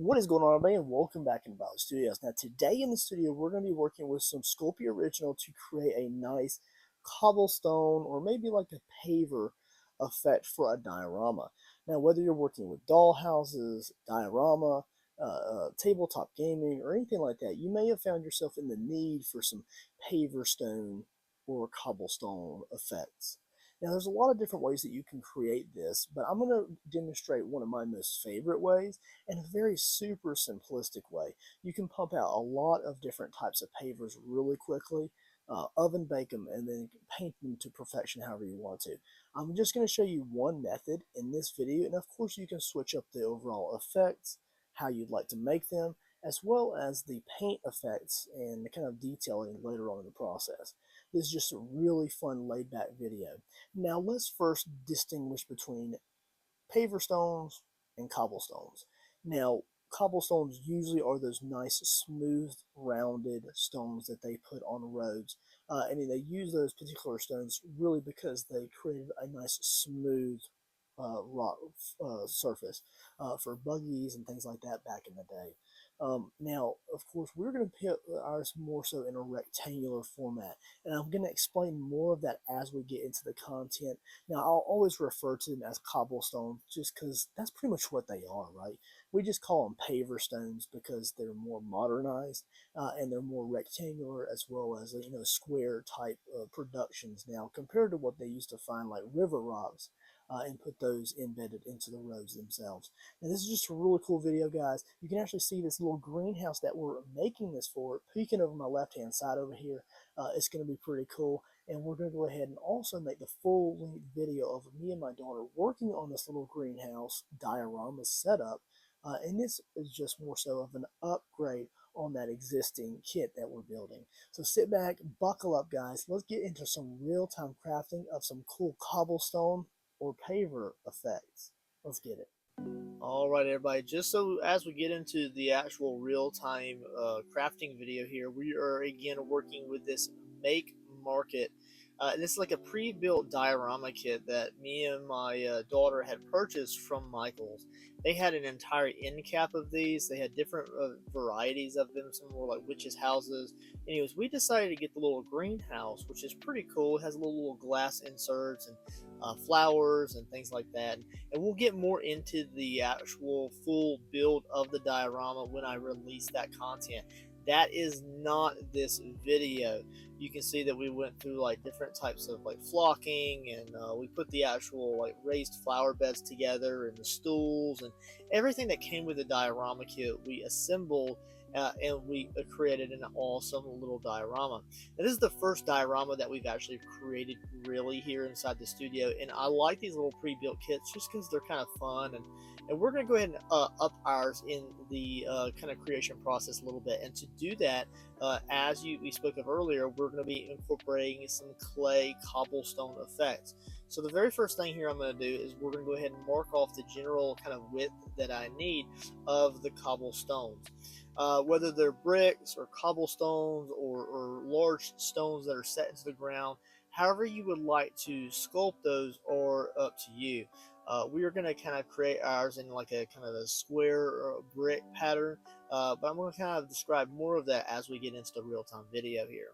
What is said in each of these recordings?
What is going on, everybody, and welcome back in About Studios. Now, today in the studio, we're going to be working with some Sculpey Original to create a nice cobblestone or maybe like a paver effect for a diorama. Now, whether you're working with dollhouses, diorama, tabletop gaming, or anything like that, you may have found yourself in the need for some paver stone or cobblestone effects. Now, there's a lot of different ways that you can create this, but I'm going to demonstrate one of my most favorite ways in a very super simplistic way. You can pump out a lot of different types of pavers really quickly, oven bake them, and then paint them to perfection however you want to. I'm just going to show you one method in this video, and of course you can switch up the overall effects, how you'd like to make them, as well as the paint effects and the kind of detailing later on in the process. This is just a really fun laid back video. Now let's first distinguish between paver stones and cobblestones. Now, cobblestones usually are those nice, smooth, rounded stones that they put on roads. And they use those particular stones really because they created a nice, smooth rock surface for buggies and things like that back in the day. Now, of course, we're going to put ours more so in a rectangular format, and I'm going to explain more of that as we get into the content. Now, I'll always refer to them as cobblestone just because that's pretty much what they are, right? We just call them paver stones because they're more modernized and they're more rectangular as well as, square type productions now compared to what they used to find like river rocks and put those embedded into the roads themselves. Now, this is just a really cool video, guys. You can actually see this little greenhouse that we're making this for peeking over my left-hand side over here. It's going to be pretty cool. And we're going to go ahead and also make the full-length video of me and my daughter working on this little greenhouse diorama setup. And this is just more so of an upgrade on that existing kit that we're building. So sit back, buckle up, guys. Let's get into some real-time crafting of some cool cobblestone or paver effects. Let's get it. All right, everybody, just so as we get into the actual real-time crafting video here, we are again working with this make market. This is like a pre-built diorama kit that me and my daughter had purchased from Michael's. They had an entire end cap of these. They had different varieties of them. Some were like witches' houses. Anyways, we decided to get the little greenhouse, which is pretty cool. It has little glass inserts and flowers and things like that. And we'll get more into the actual full build of the diorama when I release that content. That is not this video. You can see that we went through like different types of like flocking, and we put the actual like raised flower beds together and the stools and everything that came with the diorama kit we assembled, and we created an awesome little diorama. Now, this is the first diorama that we've actually created really here inside the studio, and I like these little pre-built kits just because they're kind of fun, and we're going to go ahead and up ours in the kind of creation process a little bit. And to do that, as we spoke of earlier, we're going to be incorporating some clay cobblestone effects. So the very first thing here I'm going to do is we're going to go ahead and mark off the general kind of width that I need of the cobblestones. Whether they're bricks or cobblestones or large stones that are set into the ground, however you would like to sculpt those are up to you. We are going to kind of create ours in like a kind of a square brick pattern, but I'm going to kind of describe more of that as we get into the real-time video here.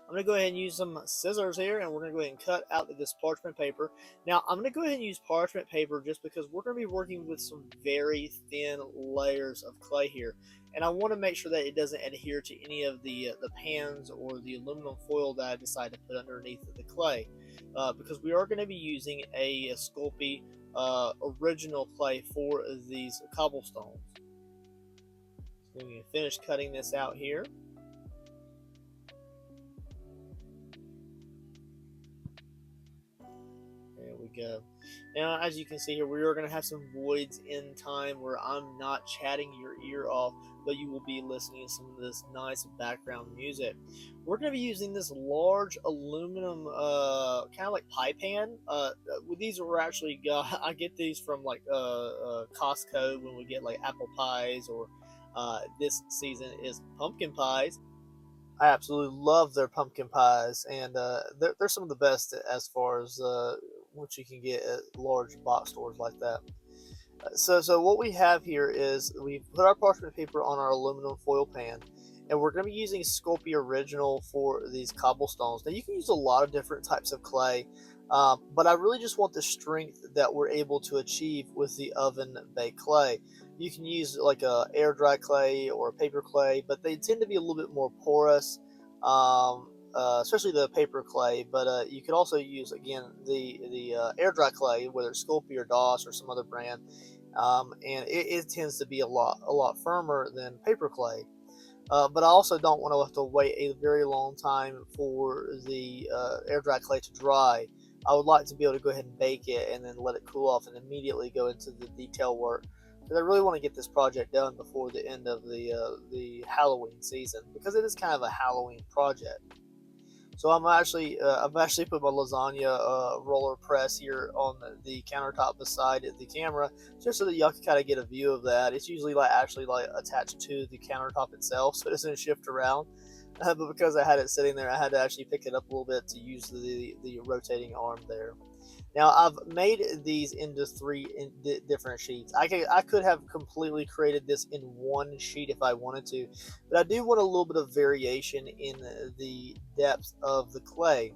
I'm going to go ahead and use some scissors here, and we're going to go ahead and cut out this parchment paper. Now, I'm going to go ahead and use parchment paper just because we're going to be working with some very thin layers of clay here. And I want to make sure that it doesn't adhere to any of the pans or the aluminum foil that I decide to put underneath the clay. Because we are going to be using a Sculpey original clay for these cobblestones. So I'm going to finish cutting this out here. There we go. Now, as you can see here, we are going to have some voids in time where I'm not chatting your ear off, but you will be listening to some of this nice background music. We're going to be using this large aluminum kind of like pie pan. These are actually I get these from like Costco when we get like apple pies, or this season is pumpkin pies. I absolutely love their pumpkin pies, and they're some of the best as far as what you can get at large box stores like that. So what we have here is we put our parchment paper on our aluminum foil pan, and we're going to be using Sculpey Original for these cobblestones. Now you can use a lot of different types of clay, but I really just want the strength that we're able to achieve with the oven baked clay. You can use like a air dry clay or a paper clay, but they tend to be a little bit more porous. Especially the paper clay, but you could also use again the air dry clay, whether it's Sculpey or DOS or some other brand, and it tends to be a lot firmer than paper clay. But I also don't want to have to wait a very long time for the air dry clay to dry. I would like to be able to go ahead and bake it and then let it cool off and immediately go into the detail work, because I really want to get this project done before the end of the Halloween season, because it is kind of a Halloween project. So I've actually put my lasagna roller press here on the countertop beside the camera, just so that y'all can kind of get a view of that. It's usually actually attached to the countertop itself, so it doesn't shift around. But because I had it sitting there, I had to actually pick it up a little bit to use the rotating arm there. Now I've made these into three different sheets. I could have completely created this in one sheet if I wanted to, but I do want a little bit of variation in the depth of the clay,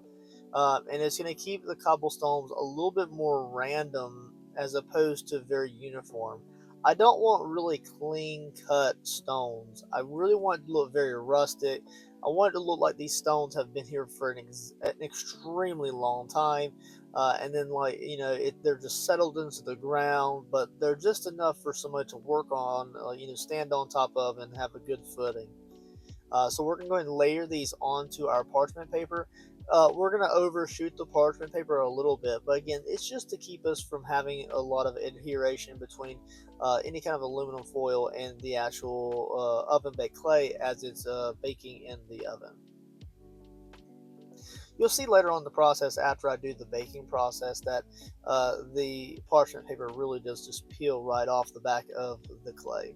and it's going to keep the cobblestones a little bit more random as opposed to very uniform. I don't want really clean cut stones. I really want it to look very rustic. I want it to look like these stones have been here for an extremely long time, and then they're just settled into the ground, but they're just enough for somebody to work on, stand on top of and have a good footing. So we're going to go ahead and layer these onto our parchment paper. We're going to overshoot the parchment paper a little bit, but again, it's just to keep us from having a lot of adheration between any kind of aluminum foil and the actual oven baked clay as it's baking in the oven. You'll see later on in the process, after I do the baking process, that the parchment paper really does just peel right off the back of the clay.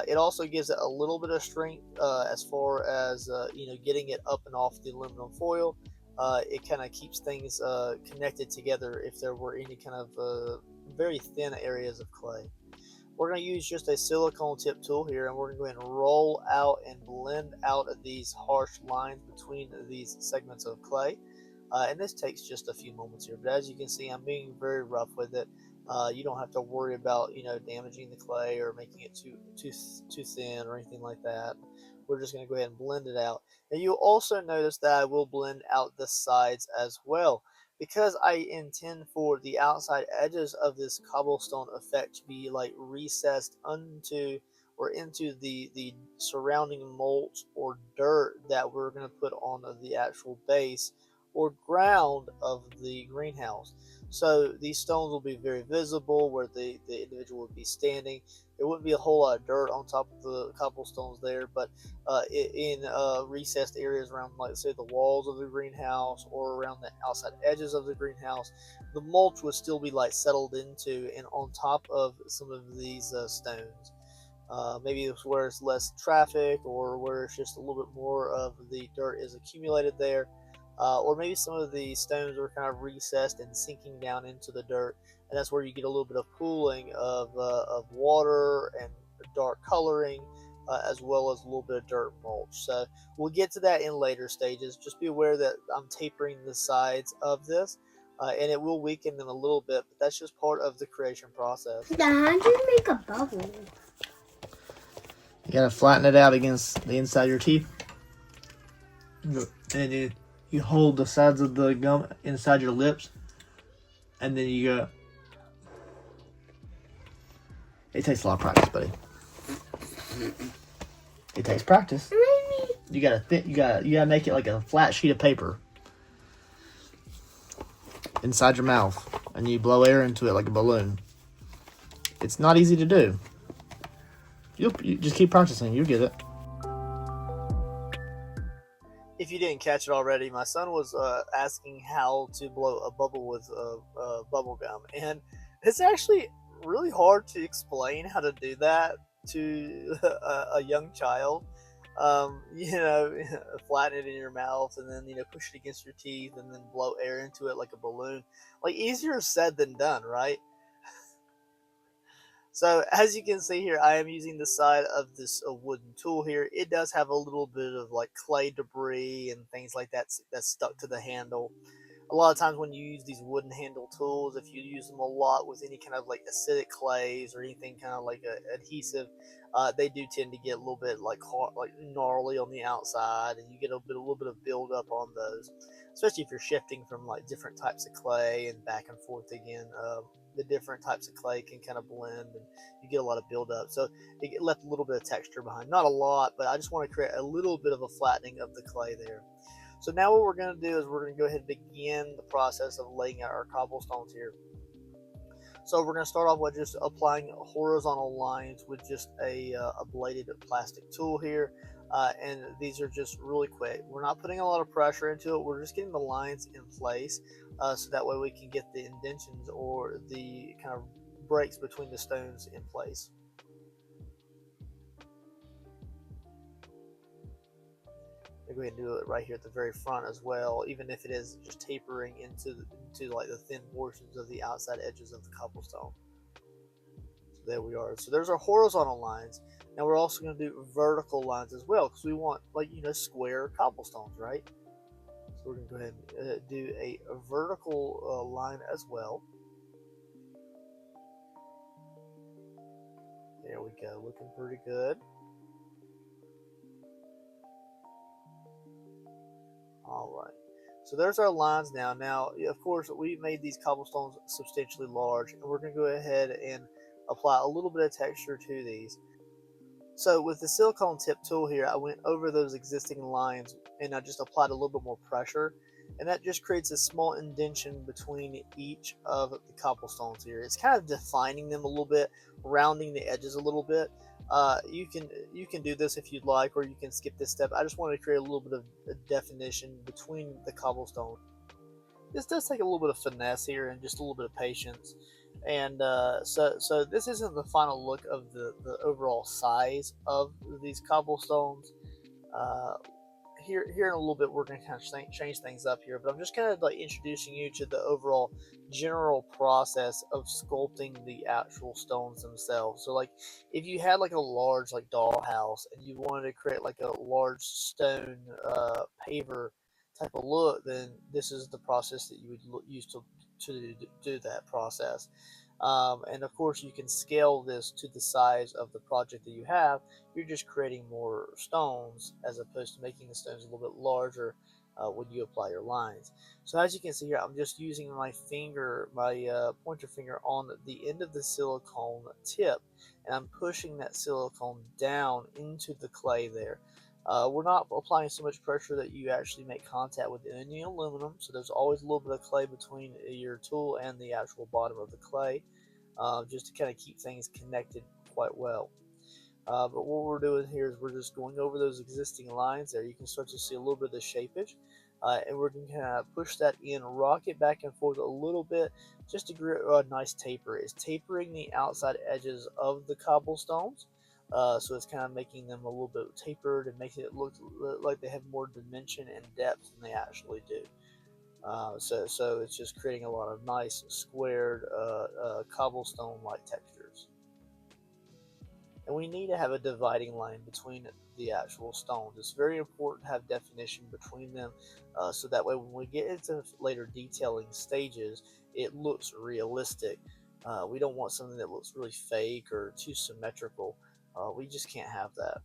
It also gives it a little bit of strength as far as getting it up and off the aluminum foil. It kind of keeps things connected together if there were any kind of very thin areas of clay. We're going to use just a silicone tip tool here, and we're going to go ahead and roll out and blend out these harsh lines between these segments of clay. And this takes just a few moments here, but as you can see, I'm being very rough with it. You don't have to worry about damaging the clay or making it too thin or anything like that. We're just going to go ahead and blend it out. And you'll also notice that I will blend out the sides as well, because I intend for the outside edges of this cobblestone effect to be like recessed into or into the surrounding mulch or dirt that we're going to put on the actual base or ground of the greenhouse. So these stones will be very visible where the individual would be standing. There wouldn't be a whole lot of dirt on top of the cobblestones there, but in recessed areas around, like say, the walls of the greenhouse or around the outside edges of the greenhouse, the mulch would still be like settled into and on top of some of these stones. Maybe it's where it's less traffic or where it's just a little bit more of the dirt is accumulated there. Or maybe some of the stones are kind of recessed and sinking down into the dirt, and that's where you get a little bit of pooling of water and dark coloring, as well as a little bit of dirt mulch. So we'll get to that in later stages. Just be aware that I'm tapering the sides of this, and it will weaken them a little bit, but that's just part of the creation process. How do you make a bubble? You gotta flatten it out against the inside of your teeth, and you hold the sides of the gum inside your lips, and then you go. It takes a lot of practice, buddy. It takes practice. You gotta make it like a flat sheet of paper inside your mouth, and you blow air into it like a balloon. It's not easy to do. You just keep practicing. You'll get it. If you didn't catch it already, my son was asking how to blow a bubble with bubble gum, and it's actually really hard to explain how to do that to a young child. Flatten it in your mouth, and then push it against your teeth, and then blow air into it like a balloon. Like, easier said than done, right? So as you can see here, I am using the side of this wooden tool here. It does have a little bit of like clay debris and things like that that's stuck to the handle. A lot of times when you use these wooden handle tools, if you use them a lot with any kind of like acidic clays or anything kind of like adhesive, they do tend to get a little bit like hard, like gnarly on the outside, and you get a little bit of buildup on those, especially if you're shifting from like different types of clay and back and forth again. The different types of clay can kind of blend, and you get a lot of buildup. So it left a little bit of texture behind, not a lot, but I just want to create a little bit of a flattening of the clay there. So now what we're going to do is we're going to go ahead and begin the process of laying out our cobblestones here. So we're going to start off with just applying horizontal lines with just a bladed plastic tool here. And these are just really quick. We're not putting a lot of pressure into it. We're just getting the lines in place so that way we can get the indentions or the kind of breaks between the stones in place. Go ahead and do it right here at the very front as well, even if it is just tapering into like the thin portions of the outside edges of the cobblestone. So there we are. So there's our horizontal lines. Now we're also going to do vertical lines as well because we want, like, square cobblestones, right? So we're going to go ahead and do a vertical line as well. There we go, looking pretty good. All right, so there's our lines now. Now, of course, we made these cobblestones substantially large, and we're going to go ahead and apply a little bit of texture to these. So with the silicone tip tool here, I went over those existing lines and I just applied a little bit more pressure, and that just creates a small indentation between each of the cobblestones here. It's kind of defining them a little bit, rounding the edges a little bit. You can do this if you'd like, or you can skip this step. I just wanted to create a little bit of a definition between the cobblestone. This does take a little bit of finesse here and just a little bit of patience. And so this isn't the final look of the overall size of these cobblestones. Uh, here in a little bit we're going to kind of change things up here, but I'm just kind of like introducing you to the overall general process of sculpting the actual stones themselves. So like if you had like a large like dollhouse and you wanted to create like a large stone paver type of look, then this is the process that you would use to do that process. And of course you can scale this to the size of the project that you have. You're just creating more stones as opposed to making the stones a little bit larger when you apply your lines. So as you can see here, I'm just using my finger, my pointer finger on the end of the silicone tip, and I'm pushing that silicone down into the clay there. We're not applying so much pressure that you actually make contact with any aluminum, so there's always a little bit of clay between your tool and the actual bottom of the clay, just to kind of keep things connected quite well. But what we're doing here is we're just going over those existing lines there. You can start to see a little bit of the shapeage, and we're going to kind of push that in, rock it back and forth a little bit just to create a nice taper. It's tapering the outside edges of the cobblestones. So it's kind of making them a little bit tapered and making it look like they have more dimension and depth than they actually do. So it's just creating a lot of nice squared cobblestone-like textures. And we need to have a dividing line between the actual stones. It's very important to have definition between them, so that way when we get into later detailing stages, it looks realistic. We don't want something that looks really fake or too symmetrical. We just can't have that.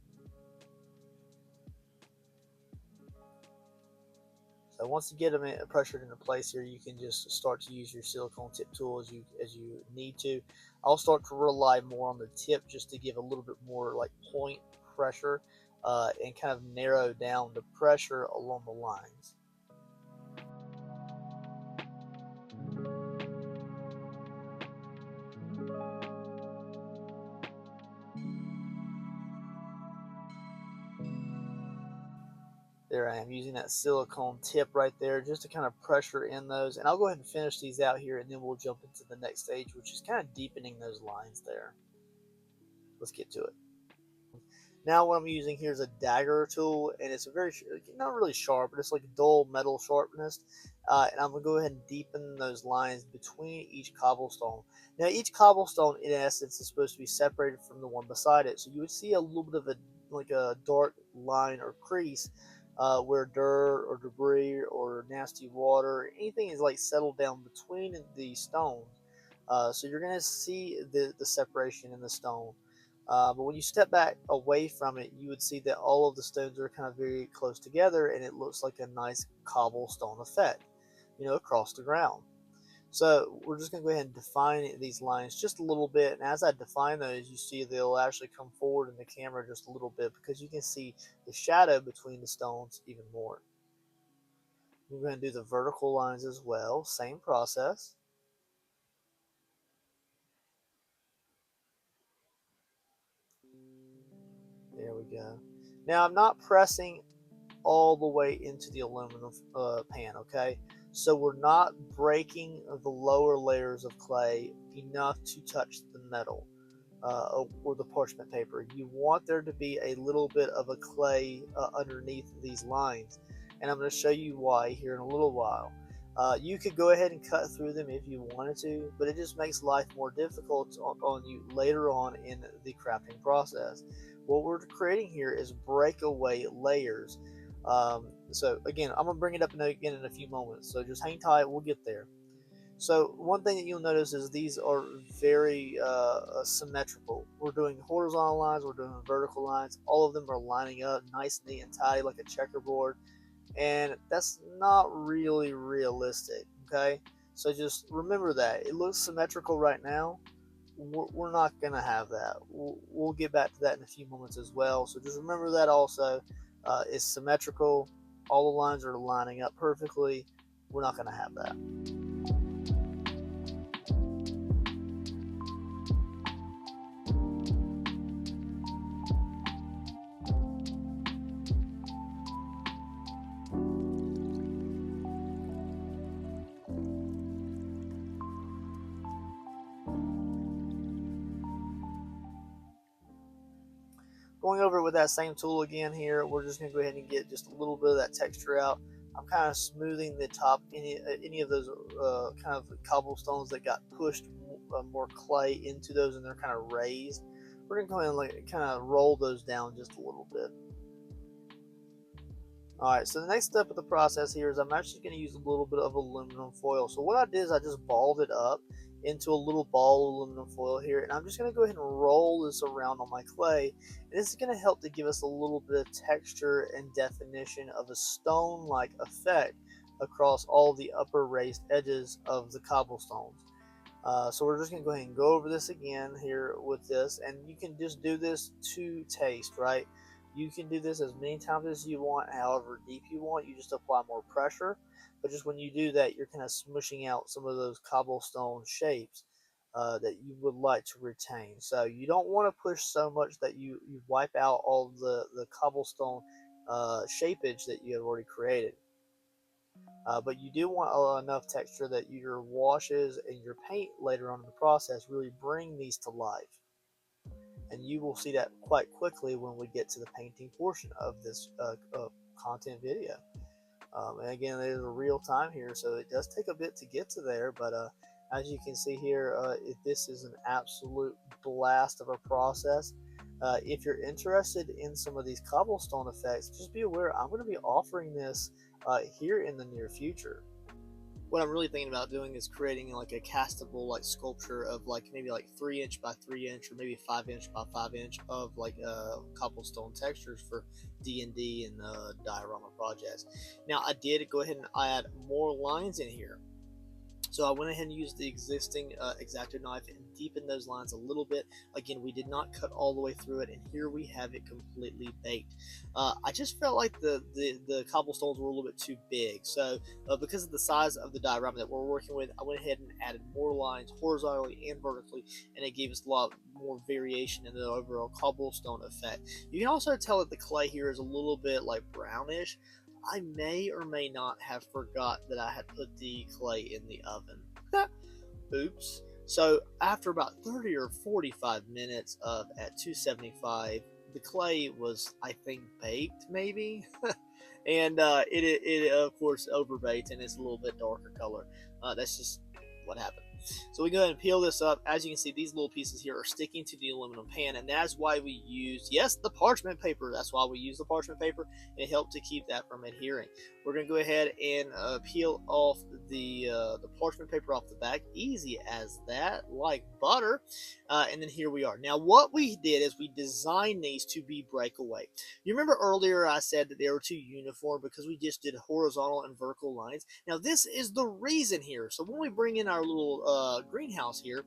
So once you get them pressured into place here, you can just start to use your silicone tip tool as you need to. I'll start to rely more on the tip just to give a little bit more like point pressure, and kind of narrow down the pressure along the lines. There I am using that silicone tip right there just to kind of pressure in those. And I'll go ahead and finish these out here, and then we'll jump into the next stage, which is kind of deepening those lines there. Let's get to it. Now what I'm using here is a dagger tool, and it's a very, not really sharp, but it's like dull metal sharpness. And I'm going to go ahead and deepen those lines between each cobblestone. Now each cobblestone in essence is supposed to be separated from the one beside it. So you would see a little bit of a, like a dark line or crease where dirt or debris or nasty water, anything is like settled down between the stones. So you're going to see the separation in the stone. But when you step back away from it, you would see that all of the stones are kind of very close together, and it looks like a nice cobblestone effect, across the ground. So we're just going to go ahead and define these lines just a little bit. And as I define those, you see they'll actually come forward in the camera just a little bit because you can see the shadow between the stones even more. We're going to do the vertical lines as well. Same process. There we go. Now I'm not pressing all the way into the aluminum pan, okay? So we're not breaking the lower layers of clay enough to touch the metal or the parchment paper. You want there to be a little bit of a clay underneath these lines, and I'm going to show you why here in a little while. You could go ahead and cut through them if you wanted to, but it just makes life more difficult on you later on in the crafting process. What we're creating here is breakaway layers. So again, I'm going to bring it up again in a few moments, so just hang tight, we'll get there. So one thing that you'll notice is these are very symmetrical. We're doing horizontal lines, we're doing vertical lines. All of them are lining up nice, neat, and tidy like a checkerboard. And that's not really realistic, okay? So just remember that. It looks symmetrical right now. We're not going to have that. We'll get back to that in a few moments as well. So just remember that also. It's symmetrical. All the lines are lining up perfectly. We're not going to have that. Going over it with that same tool again here, we're just going to go ahead and get just a little bit of that texture out. I'm kind of smoothing the top, any of those kind of cobblestones that got pushed more clay into those and they're kind of raised. We're going to go ahead and kind of roll those down just a little bit. Alright, so the next step of the process here is I'm actually going to use a little bit of aluminum foil. So what I did is I just balled it up into a little ball of aluminum foil here, and I'm just going to go ahead and roll this around on my clay, and this is going to help to give us a little bit of texture and definition of a stone-like effect across all the upper raised edges of the cobblestones. So we're just going to go ahead and go over this again here with this, and you can just do this to taste, right? You can do this as many times as you want, however deep you want. You just apply more pressure. But just when you do that, you're kind of smushing out some of those cobblestone shapes that you would like to retain. So you don't want to push so much that you wipe out all the cobblestone shapeage that you have already created. But you do want enough texture that your washes and your paint later on in the process really bring these to life. And you will see that quite quickly when we get to the painting portion of this content video. And again, there's a real time here, so it does take a bit to get to there, but as you can see here, this is an absolute blast of a process. If you're interested in some of these cobblestone effects, just be aware I'm going to be offering this here in the near future. What I'm really thinking about doing is creating like a castable like sculpture of like maybe like 3" by 3" or maybe 5" by 5" of like cobblestone textures for D&D and diorama projects. Now I did go ahead and add more lines in here. So I went ahead and used the existing X-Acto knife and deepened those lines a little bit. Again, we did not cut all the way through it, and here we have it completely baked. I just felt like the cobblestones were a little bit too big. So because of the size of the diorama that we're working with, I went ahead and added more lines horizontally and vertically, and it gave us a lot more variation in the overall cobblestone effect. You can also tell that the clay here is a little bit like brownish. I may or may not have forgot that I had put the clay in the oven. Oops. So after about 30 or 45 minutes at 275 the clay was, I think, baked maybe, and it of course overbaked and it's a little bit darker color. That's just what happened. So we go ahead and peel this up. As you can see, these little pieces here are sticking to the aluminum pan, and that's why we use, yes, the parchment paper. That's why we use the parchment paper. It helped to keep that from adhering. We're going to go ahead and peel off the parchment paper off the back. Easy as that, like butter. And then here we are. Now, what we did is we designed these to be breakaway. You remember earlier I said that they were too uniform because we just did horizontal and vertical lines. Now, this is the reason here. So when we bring in our little greenhouse here,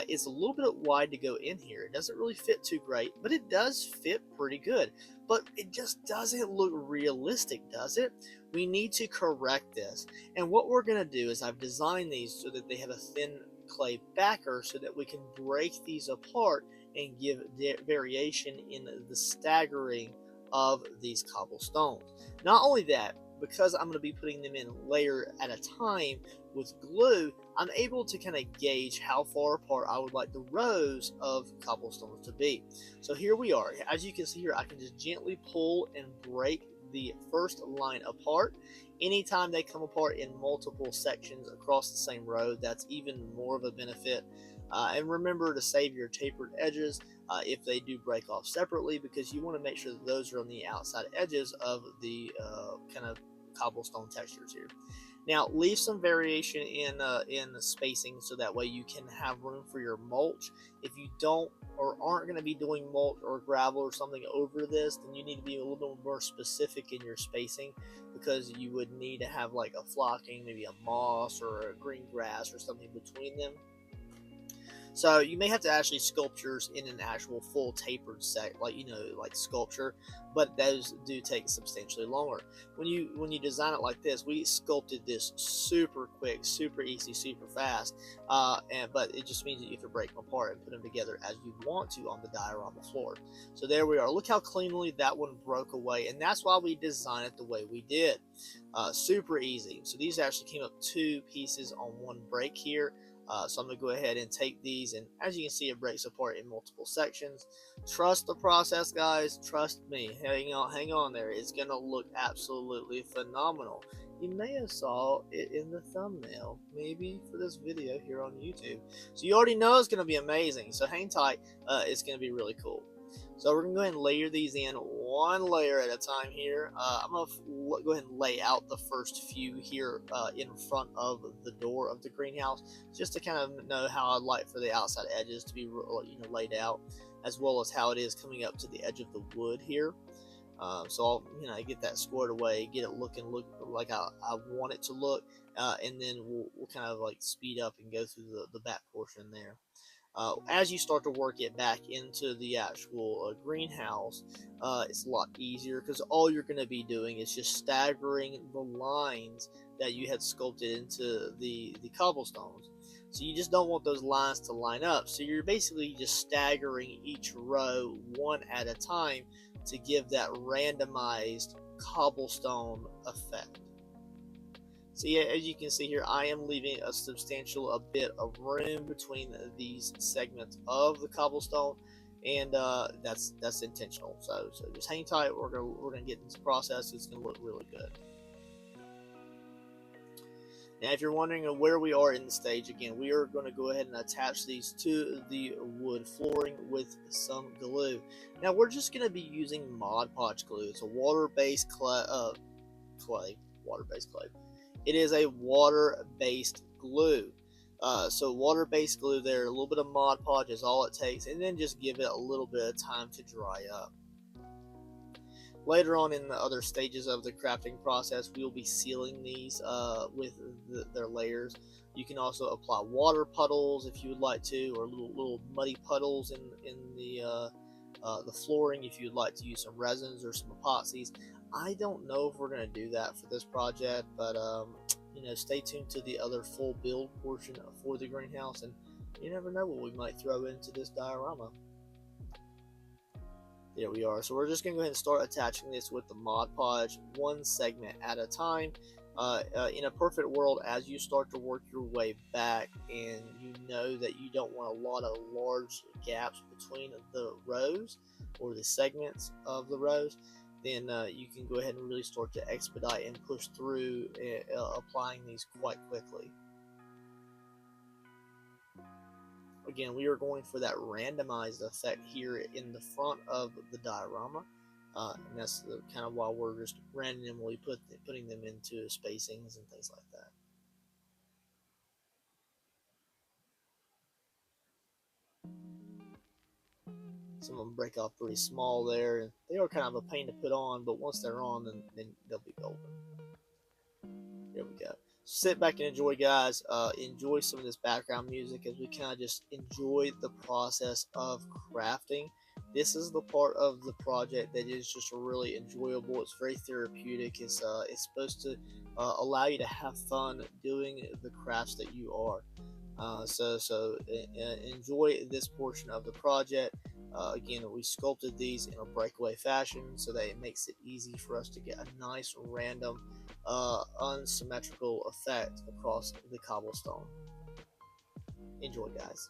it's a little bit wide to go in here. It doesn't really fit too great, but it does fit pretty good. But it just doesn't look realistic, does it? We need to correct this. And what we're going to do is I've designed these so that they have a thin clay backer so that we can break these apart and give variation in the staggering of these cobblestones. Not only that, because I'm going to be putting them in layer at a time with glue, I'm able to kind of gauge how far apart I would like the rows of cobblestones to be. So here we are. As you can see here, I can just gently pull and break the first line apart. Anytime they come apart in multiple sections across the same row, that's even more of a benefit. And remember to save your tapered edges if they do break off separately, because you want to make sure that those are on the outside edges of the kind of cobblestone textures here. Now, leave some variation in the spacing so that way you can have room for your mulch. If you don't or aren't going to be doing mulch or gravel or something over this, then you need to be a little bit more specific in your spacing, because you would need to have like a flocking, maybe a moss or a green grass or something between them. So you may have to actually sculpt yours in an actual full tapered set, like like sculpture, but those do take substantially longer. When you design it like this, we sculpted this super quick, super easy, super fast, but it just means that you have to break them apart and put them together as you want to on the diorama floor. So there we are. Look how cleanly that one broke away, and that's why we designed it the way we did. Super easy. So these actually came up 2 pieces on one break here. So I'm going to go ahead and take these, and as you can see, it breaks apart in multiple sections. Trust the process, guys. Trust me. Hang on there. It's going to look absolutely phenomenal. You may have saw it in the thumbnail, maybe for this video here on YouTube. So you already know it's going to be amazing. So hang tight. It's going to be really cool. So we're going to go ahead and layer these in one layer at a time here. I'm going to go ahead and lay out the first few here in front of the door of the greenhouse, just to kind of know how I'd like for the outside edges to be laid out, as well as how it is coming up to the edge of the wood here. So I'll get that squared away, get it look like I want it to look, and then we'll kind of like speed up and go through the back portion there. As you start to work it back into the actual greenhouse, it's a lot easier, because all you're going to be doing is just staggering the lines that you had sculpted into the cobblestones. So you just don't want those lines to line up. So you're basically just staggering each row one at a time to give that randomized cobblestone effect. So yeah, as you can see here, I am leaving a bit of room between these segments of the cobblestone, and that's intentional. So just hang tight. We're gonna get into the process. It's gonna look really good. Now, if you're wondering where we are in the stage, again, we are going to go ahead and attach these to the wood flooring with some glue. Now, we're just going to be using Mod Podge glue. It's a water-based water-based clay. It is a water-based glue. So water-based glue there, a little bit of Mod Podge is all it takes, and then just give it a little bit of time to dry up. Later on in the other stages of the crafting process, we will be sealing these with their layers. You can also apply water puddles if you would like to, or little muddy puddles in the flooring if you'd like to use some resins or some epoxies. I don't know if we're going to do that for this project, but stay tuned to the other full build portion for the greenhouse, and you never know what we might throw into this diorama. There we are. So we're just going to go ahead and start attaching this with the Mod Podge, one segment at a time. In a perfect world, as you start to work your way back and you know that you don't want a lot of large gaps between the rows or the segments of the rows, then you can go ahead and really start to expedite and push through applying these quite quickly. Again, we are going for that randomized effect here in the front of the diorama, and that's kind of why we're just randomly putting them into spacings and things like that. Some of them break off pretty small there, and they are kind of a pain to put on, but once they're on, then they'll be golden. There we go. Sit back and enjoy, guys. Enjoy some of this background music as we kind of just enjoy the process of crafting. This is the part of the project that is just really enjoyable. It's very therapeutic. It's supposed to allow you to have fun doing the crafts that you are. So enjoy this portion of the project. Again, we sculpted these in a breakaway fashion so that it makes it easy for us to get a nice random unsymmetrical effect across the cobblestone. Enjoy, guys.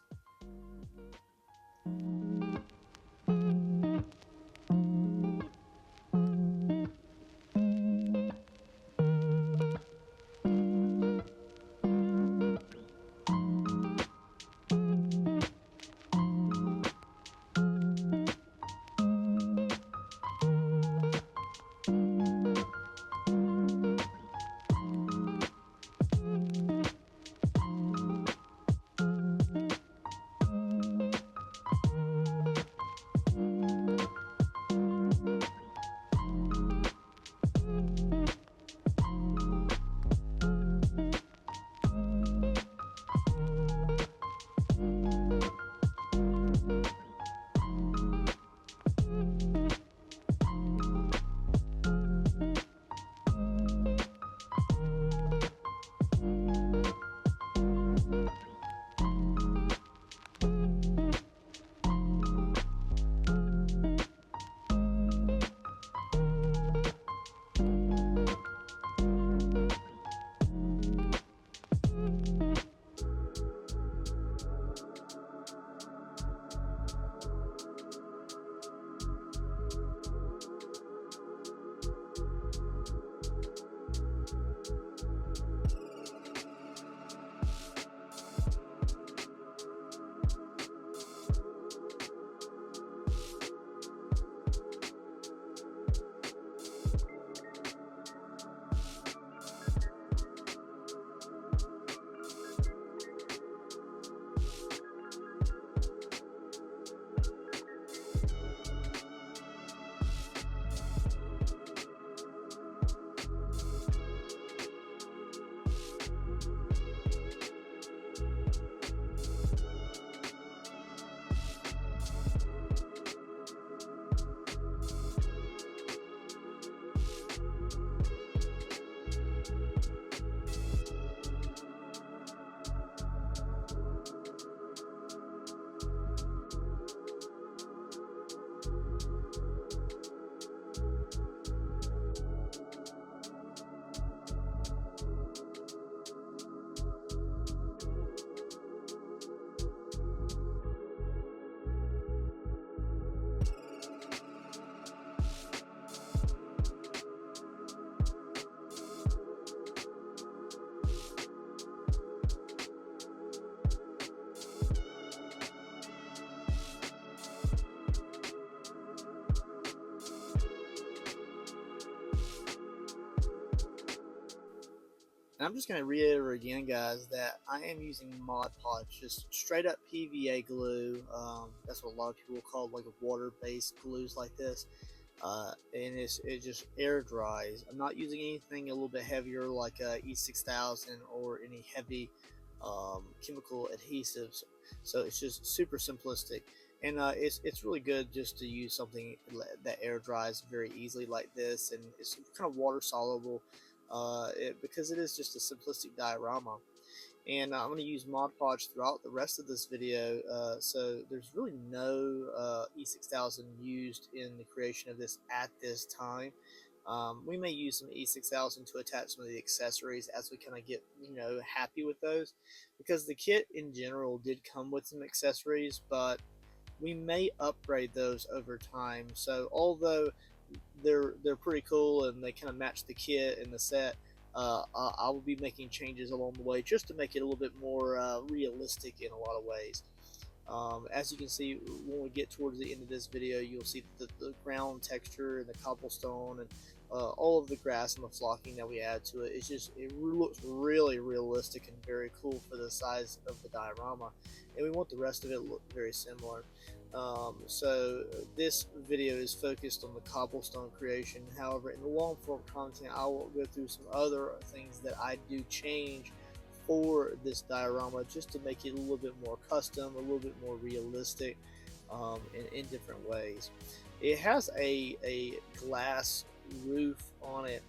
And I'm just going to reiterate again, guys, that I am using Mod Podge, just straight up PVA glue. That's what a lot of people call like a water-based glues like this. And it just air dries. I'm not using anything a little bit heavier like E6000 or any heavy chemical adhesives. So it's just super simplistic. And it's really good just to use something that air dries very easily like this, and it's kind of water soluble. Because it is just a simplistic diorama. And I'm going to use Mod Podge throughout the rest of this video, so there's really no E6000 used in the creation of this at this time. We may use some E6000 to attach some of the accessories as we kind of get, happy with those, because the kit in general did come with some accessories, but we may upgrade those over time. So although they're pretty cool and they kind of match the kit and the set, I will be making changes along the way just to make it a little bit more realistic in a lot of ways. As you can see, when we get towards the end of this video, you'll see the ground texture and the cobblestone and all of the grass and the flocking that we add to it. It looks really realistic and very cool for the size of the diorama, and we want the rest of it to look very similar. So this video is focused on the cobblestone creation. However, in the long form content, I will go through some other things that I do change for this diorama just to make it a little bit more custom, a little bit more realistic, in different ways. It has a glass roof on it.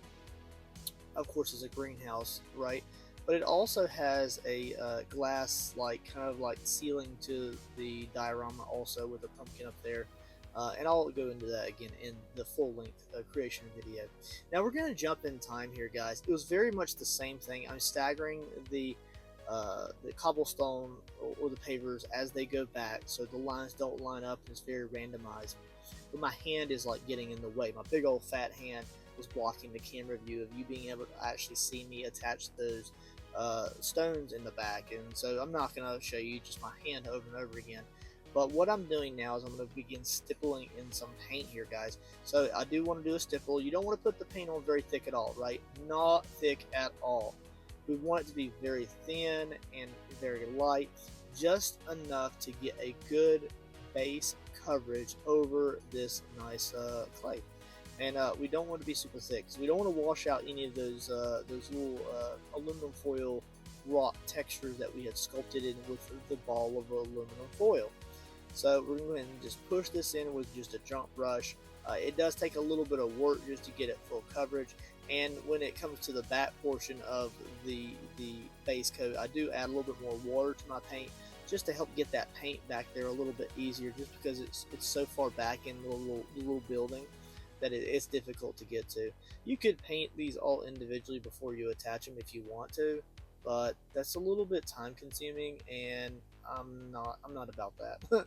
Of course, it's a greenhouse, right? But it also has a glass, kind of like ceiling to the diorama, also with a pumpkin up there. And I'll go into that again in the full-length creation video. Now we're going to jump in time here, guys. It was very much the same thing. I'm staggering the cobblestone or the pavers as they go back, so the lines don't line up and it's very randomized. But my hand is like getting in the way. My big old fat hand was blocking the camera view of you being able to actually see me attach those stones in the back, and so I'm not going to show you just my hand over and over again. But what I'm doing now is I'm going to begin stippling in some paint here, guys. So I do want to do a stipple. You don't want to put the paint on very thick at all, right? Not thick at all. We want it to be very thin and very light, just enough to get a good base coverage over this nice clay. And we don't want to be super thick, because we don't want to wash out any of those little aluminum foil rock textures that we had sculpted in with the ball of aluminum foil. So we're going to just push this in with just a jump brush. It does take a little bit of work just to get it full coverage, and when it comes to the back portion of the base coat, I do add a little bit more water to my paint just to help get that paint back there a little bit easier, just because it's so far back in the little building that it's difficult to get to. You could paint these all individually before you attach them if you want to, but that's a little bit time consuming, and I'm not about that.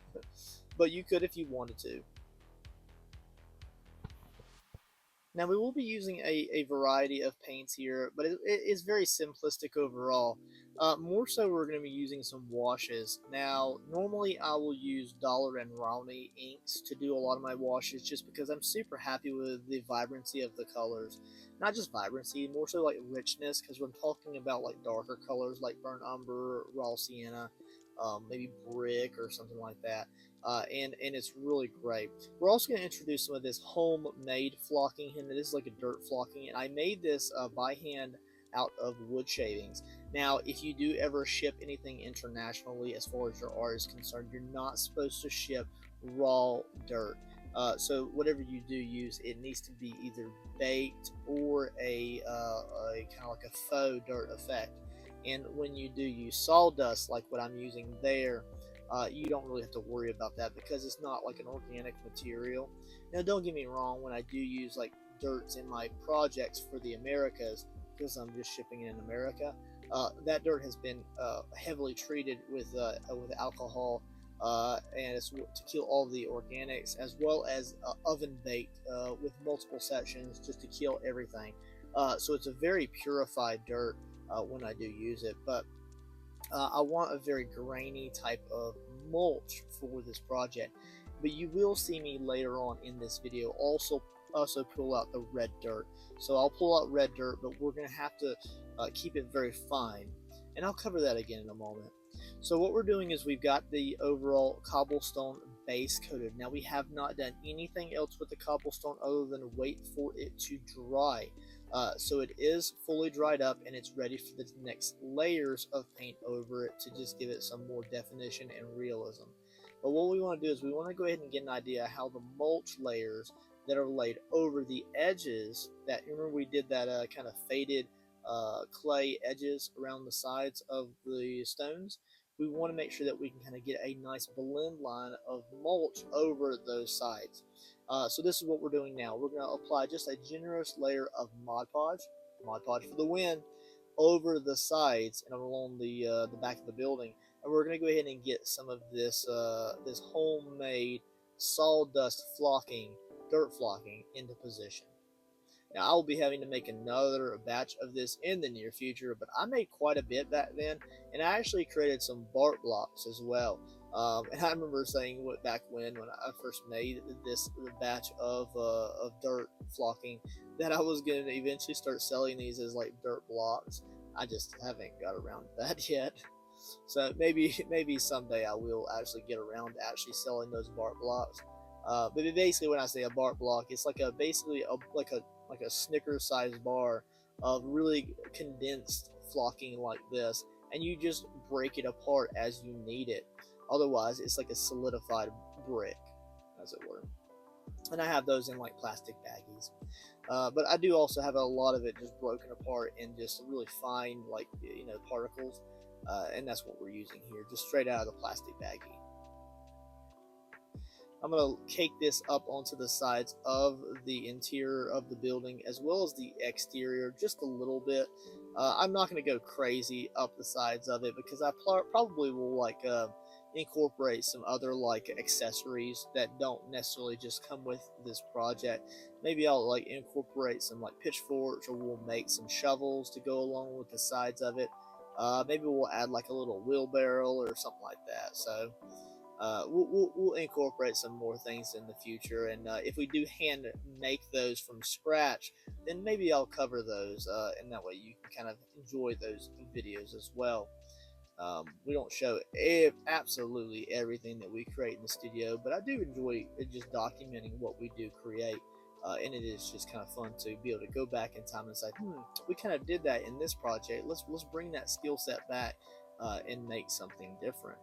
But you could if you wanted to. Now we will be using a variety of paints here, but it is very simplistic overall. More so we're going to be using some washes. Now normally I will use Dollar and Romney inks to do a lot of my washes, just because I'm super happy with the vibrancy of the colors. Not just vibrancy, more so like richness, because we're talking about like darker colors like burnt umber, raw sienna, maybe brick or something like that. And it's really great. We're also going to introduce some of this homemade flocking here. This is like a dirt flocking, and I made this by hand out of wood shavings. Now, if you do ever ship anything internationally, as far as your art is concerned, you're not supposed to ship raw dirt. So whatever you do use, it needs to be either baked or a kind of like a faux dirt effect. And when you do use sawdust, like what I'm using there, you don't really have to worry about that, because it's not like an organic material. Now, don't get me wrong, when I do use like dirts in my projects for the Americas, because I'm just shipping it in America, that dirt has been heavily treated with alcohol, and it's to kill all the organics, as well as oven baked with multiple sections just to kill everything. So it's a very purified dirt when I do use it, but I want a very grainy type of mulch for this project. But you will see me later on in this video also pull out the red dirt. So I'll pull out red dirt, but we're going to have to keep it very fine, and I'll cover that again in a moment. So what we're doing is we've got the overall cobblestone base coated. Now we have not done anything else with the cobblestone other than wait for it to dry. So it is fully dried up, and it's ready for the next layers of paint over it to just give it some more definition and realism. But what we want to do is we want to go ahead and get an idea how the mulch layers that are laid over the edges, that, remember we did that kind of faded clay edges around the sides of the stones. We want to make sure that we can kind of get a nice blend line of mulch over those sides. So this is what we're doing now. We're going to apply just a generous layer of Mod Podge for the win, over the sides and along the back of the building. And we're going to go ahead and get some of this this homemade sawdust flocking, dirt flocking, into position. Now, I will be having to make another batch of this in the near future, but I made quite a bit back then, and I actually created some bark blocks as well. And I remember saying back when I first made this batch of dirt flocking, that I was going to eventually start selling these as like dirt blocks. I just haven't got around to that yet. So maybe someday I will actually get around to actually selling those bark blocks. But basically, when I say a bark block, it's like basically like a Snickers sized bar of really condensed flocking like this, and you just break it apart as you need it. Otherwise, it's like a solidified brick, as it were. And I have those in like plastic baggies. But I do also have a lot of it just broken apart in just really fine, like, particles. And that's what we're using here, just straight out of the plastic baggie. I'm going to cake this up onto the sides of the interior of the building as well as the exterior just a little bit. I'm not going to go crazy up the sides of it because I probably will incorporate some other accessories that don't necessarily just come with this project. Maybe I'll incorporate some pitchforks, or we'll make some shovels to go along with the sides of it. Maybe we'll add a little wheelbarrow or something like that. So we'll incorporate some more things in the future, and if we do hand make those from scratch, then maybe I'll cover those, and that way you can kind of enjoy those videos as well. We don't show absolutely everything that we create in the studio, but I do enjoy just documenting what we do create, and it is just kind of fun to be able to go back in time and say, we kind of did that in this project. Let's bring that skill set back and make something different.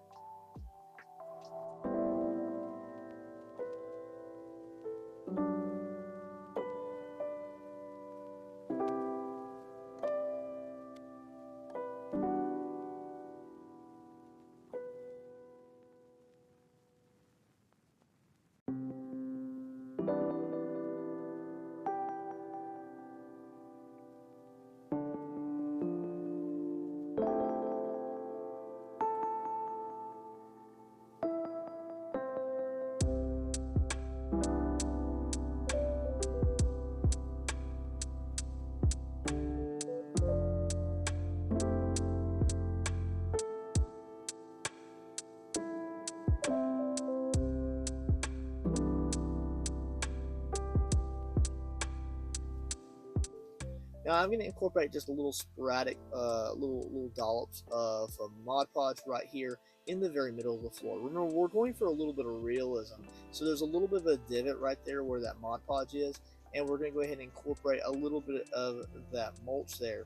Now I'm going to incorporate just a little sporadic, little dollops of Mod Podge right here in the very middle of the floor. Remember, we're going for a little bit of realism, so there's a little bit of a divot right there where that Mod Podge is, and we're going to go ahead and incorporate a little bit of that mulch there.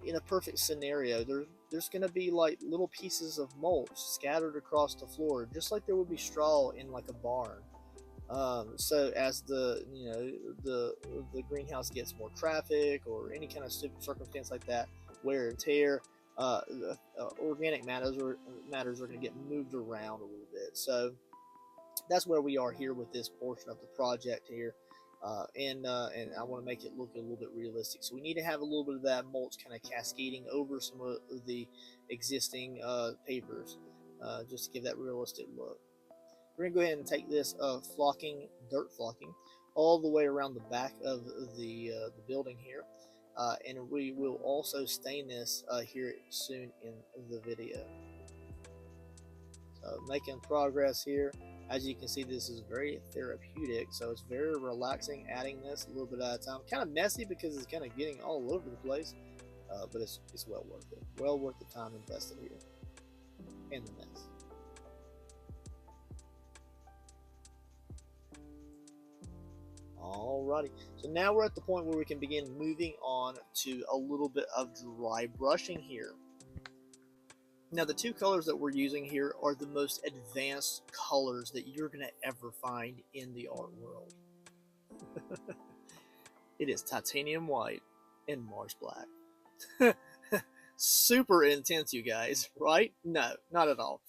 In a perfect scenario, there's going to be little pieces of mulch scattered across the floor, just like there would be straw in a barn. So as the greenhouse gets more traffic or any kind of circumstance like that, wear and tear, organic matters are going to get moved around a little bit. So that's where we are here with this portion of the project here, and I want to make it look a little bit realistic. So we need to have a little bit of that mulch kind of cascading over some of the existing pavers, just to give that realistic look. We're going to go ahead and take this dirt flocking, all the way around the back of the building here, and we will also stain this here soon in the video. So making progress here. As you can see, this is very therapeutic, so it's very relaxing adding this a little bit at a time. Kind of messy because it's kind of getting all over the place, but it's well worth it. Well worth the time invested here and the mess. Alrighty, so now we're at the point where we can begin moving on to a little bit of dry brushing here. Now the two colors that we're using here are the most advanced colors that you're going to ever find in the art world. It is titanium white and Mars black. super intense, you guys, right? No, not at all.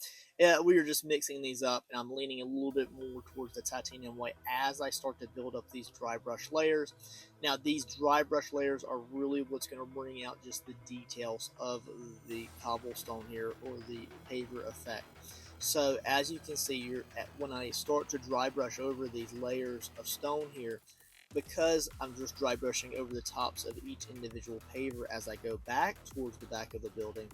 We are just mixing these up, and I'm leaning a little bit more towards the titanium white as I start to build up these dry brush layers. Now, these dry brush layers are really what's going to bring out just the details of the cobblestone here, or the paver effect. So as you can see, when I start to dry brush over these layers of stone here, because I'm just dry brushing over the tops of each individual paver as I go back towards the back of the building,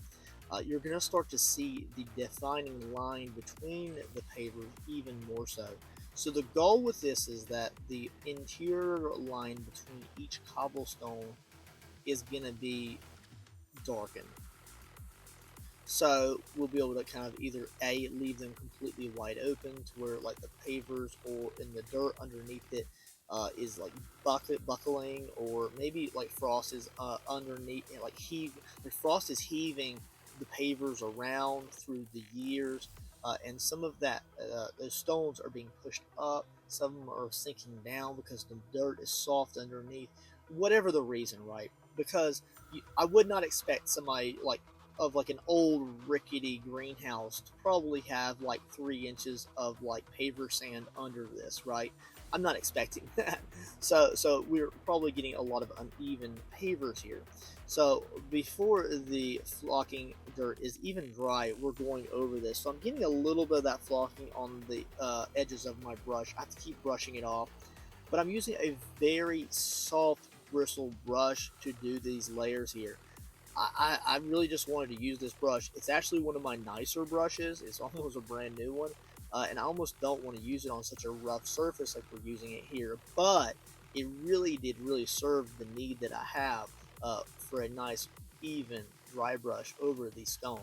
you're going to start to see the defining line between the pavers even more so. So the goal with this is that the interior line between each cobblestone is going to be darkened. So we'll be able to kind of either A, leave them completely wide open to where like the pavers or in the dirt underneath it is like buckling, or maybe like frost is underneath, like the frost is heaving the pavers around through the years, and some of that those stones are being pushed up, some of them are sinking down because the dirt is soft underneath. Whatever the reason, right? Because I would not expect somebody like an old rickety greenhouse to probably have like 3 inches of like paver sand under this, right? I'm not expecting that. So we're probably getting a lot of uneven pavers here. So before the flocking dirt is even dry, we're going over this. So I'm getting a little bit of that flocking on the edges of my brush. I have to keep brushing it off, but I'm using a very soft bristle brush to do these layers here. I really just wanted to use this brush. It's actually one of my nicer brushes. It's almost a brand new one. And I almost don't want to use it on such a rough surface like we're using it here. But it really did serve the need that I have for a nice, even dry brush over these stones.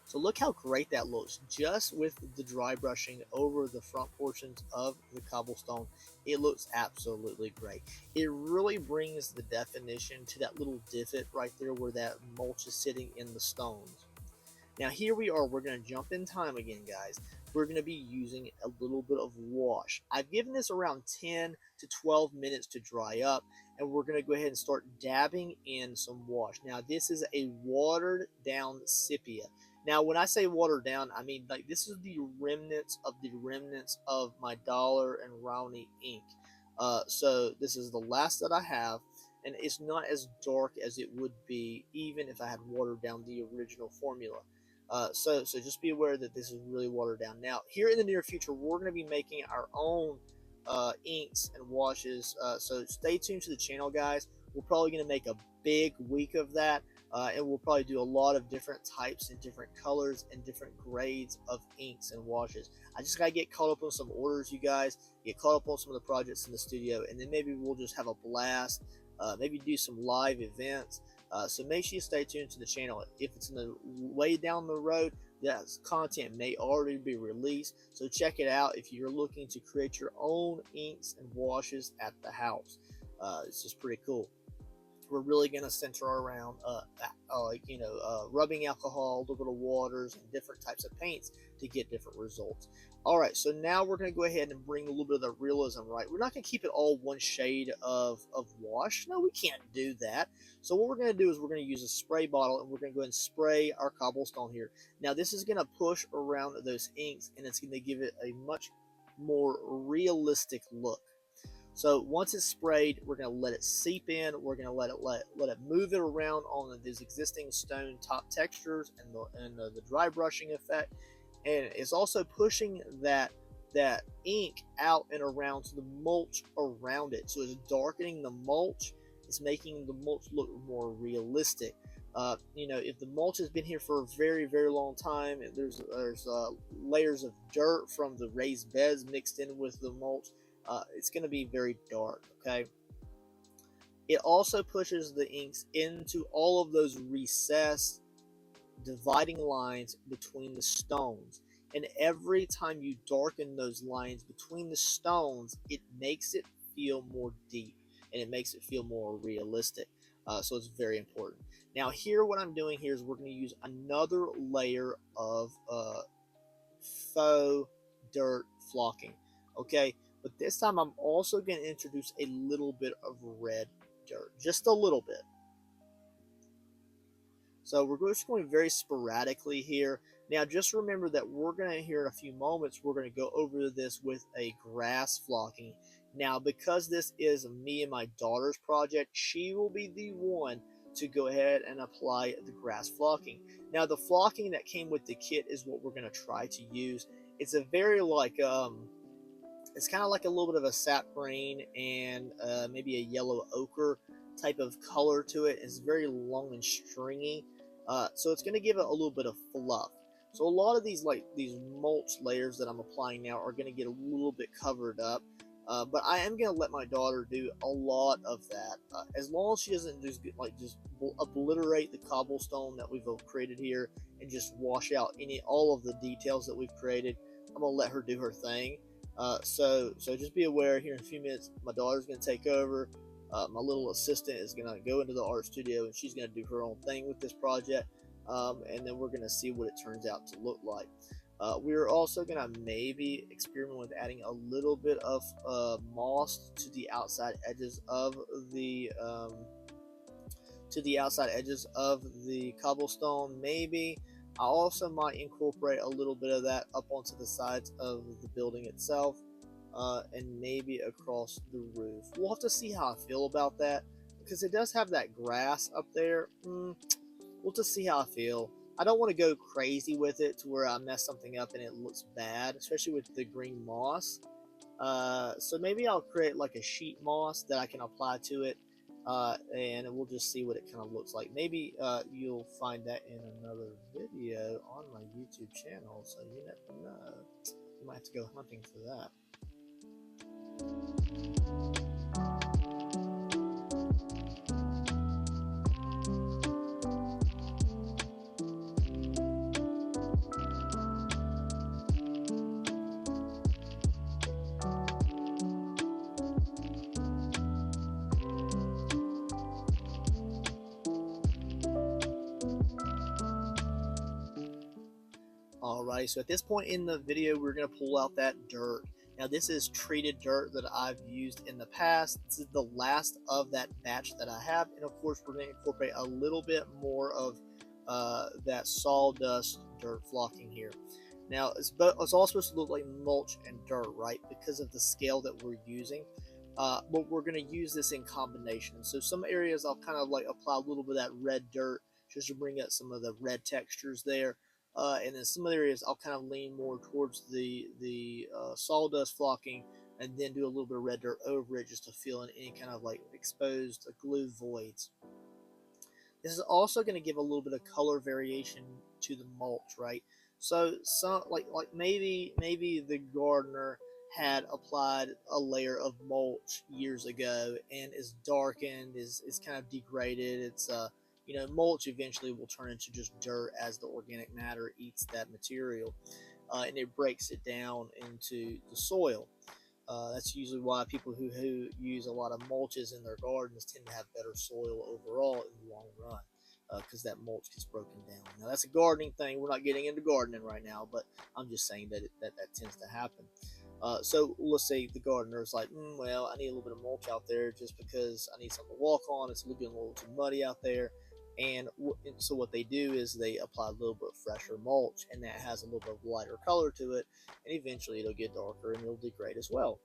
So look how great that looks just with the dry brushing over the front portions of the cobblestone. It looks absolutely great. It really brings the definition to that little divot right there where that mulch is sitting in the stones. Now here we are, we're going to jump in time again, guys. We're going to be using a little bit of wash. I've given this around 10 to 12 minutes to dry up, and we're going to go ahead and start dabbing in some wash. Now this is a watered down sepia. Now when I say watered down, I mean like this is the remnants of my dollar and roundy ink. So this is the last that I have, and it's not as dark as it would be even if I had watered down the original formula. So just be aware that this is really watered down. Now, here in the near future, we're going to be making our own inks and washes. So stay tuned to the channel, guys. We're probably going to make a big week of that, and we'll probably do a lot of different types and different colors and different grades of inks and washes. I just got to get caught up on some orders, you guys. Get caught up on some of the projects in the studio, and then maybe we'll just have a blast. Maybe do some live events. So make sure you stay tuned to the channel. If it's in the way down the road, that content may already be released. So check it out if you're looking to create your own inks and washes at the house. It's just pretty cool. We're really going to center around, rubbing alcohol, a little bit of waters, and different types of paints to get different results. All right, so now we're going to go ahead and bring a little bit of the realism, right? We're not going to keep it all one shade of wash. No, we can't do that. So what we're going to do is we're going to use a spray bottle, and we're going to go ahead and spray our cobblestone here. Now, this is going to push around those inks, and it's going to give it a much more realistic look. So once it's sprayed, we're going to let it seep in. We're going to let it move it around on these existing stone top textures and the dry brushing effect. And it's also pushing that ink out and around to the mulch around it. So it's darkening the mulch. It's making the mulch look more realistic. If the mulch has been here for a very, very long time, there's layers of dirt from the raised beds mixed in with the mulch. It's going to be very dark, okay? It also pushes the inks into all of those recessed dividing lines between the stones. And every time you darken those lines between the stones, it makes it feel more deep and it makes it feel more realistic. So it's very important. Now here, what I'm doing here is we're going to use another layer of faux dirt flocking, okay? But this time I'm also going to introduce a little bit of red dirt, just a little bit. So we're just going very sporadically here. Now just remember that we're going to, here in a few moments, we're going to go over this with a grass flocking. Now because this is me and my daughter's project, she will be the one to go ahead and apply the grass flocking. Now the flocking that came with the kit is what we're going to try to use. It's a very it's kind of like a little bit of a sap green and maybe a yellow ochre type of color to it. It's very long and stringy, so it's going to give it a little bit of fluff. So a lot of these mulch layers that I'm applying now are going to get a little bit covered up, but I am going to let my daughter do a lot of that, as long as she doesn't just obliterate the cobblestone that we've created here and just wash out all of the details that we've created. I'm going to let her do her thing. So just be aware, here in a few minutes my daughter's going to take over. My little assistant is going to go into the art studio and she's going to do her own thing with this project, and then we're going to see what it turns out to look like. We're also going to maybe experiment with adding a little bit of moss to the outside edges of the cobblestone. Maybe I also might incorporate a little bit of that up onto the sides of the building itself, and maybe across the roof. We'll have to see how I feel about that, because it does have that grass up there. We'll just see how I feel. I don't want to go crazy with it to where I mess something up and it looks bad, especially with the green moss. So maybe I'll create like a sheet moss that I can apply to it, and we'll just see what it kind of looks like. Maybe you'll find that in another video on my YouTube channel, so you never know. You might have to go hunting for that. Alright, so at this point in the video, we're going to pull out that dirt. Now this is treated dirt that I've used in the past. This is the last of that batch that I have, and of course we're going to incorporate a little bit more of that sawdust dirt flocking here. Now it's all supposed to look like mulch and dirt, right, because of the scale that we're using. But we're going to use this in combination. So some areas I'll kind of like apply a little bit of that red dirt just to bring out some of the red textures there. And then some other areas I'll kind of lean more towards the sawdust flocking, and then do a little bit of red dirt over it just to fill in any kind of like exposed glue voids. This is also going to give a little bit of color variation to the mulch, right? So some maybe the gardener had applied a layer of mulch years ago and is darkened, is kind of degraded. It's mulch eventually will turn into just dirt as the organic matter eats that material, and it breaks it down into the soil. That's usually why people who use a lot of mulches in their gardens tend to have better soil overall in the long run, because that mulch gets broken down. Now that's a gardening thing. We're not getting into gardening right now, but I'm just saying that that tends to happen. So let's say the gardener is like, well, I need a little bit of mulch out there just because I need something to walk on. It's getting a little too muddy out there. And so what they do is they apply a little bit of fresher mulch, and that has a little bit of lighter color to it, and eventually it'll get darker and it'll degrade as well.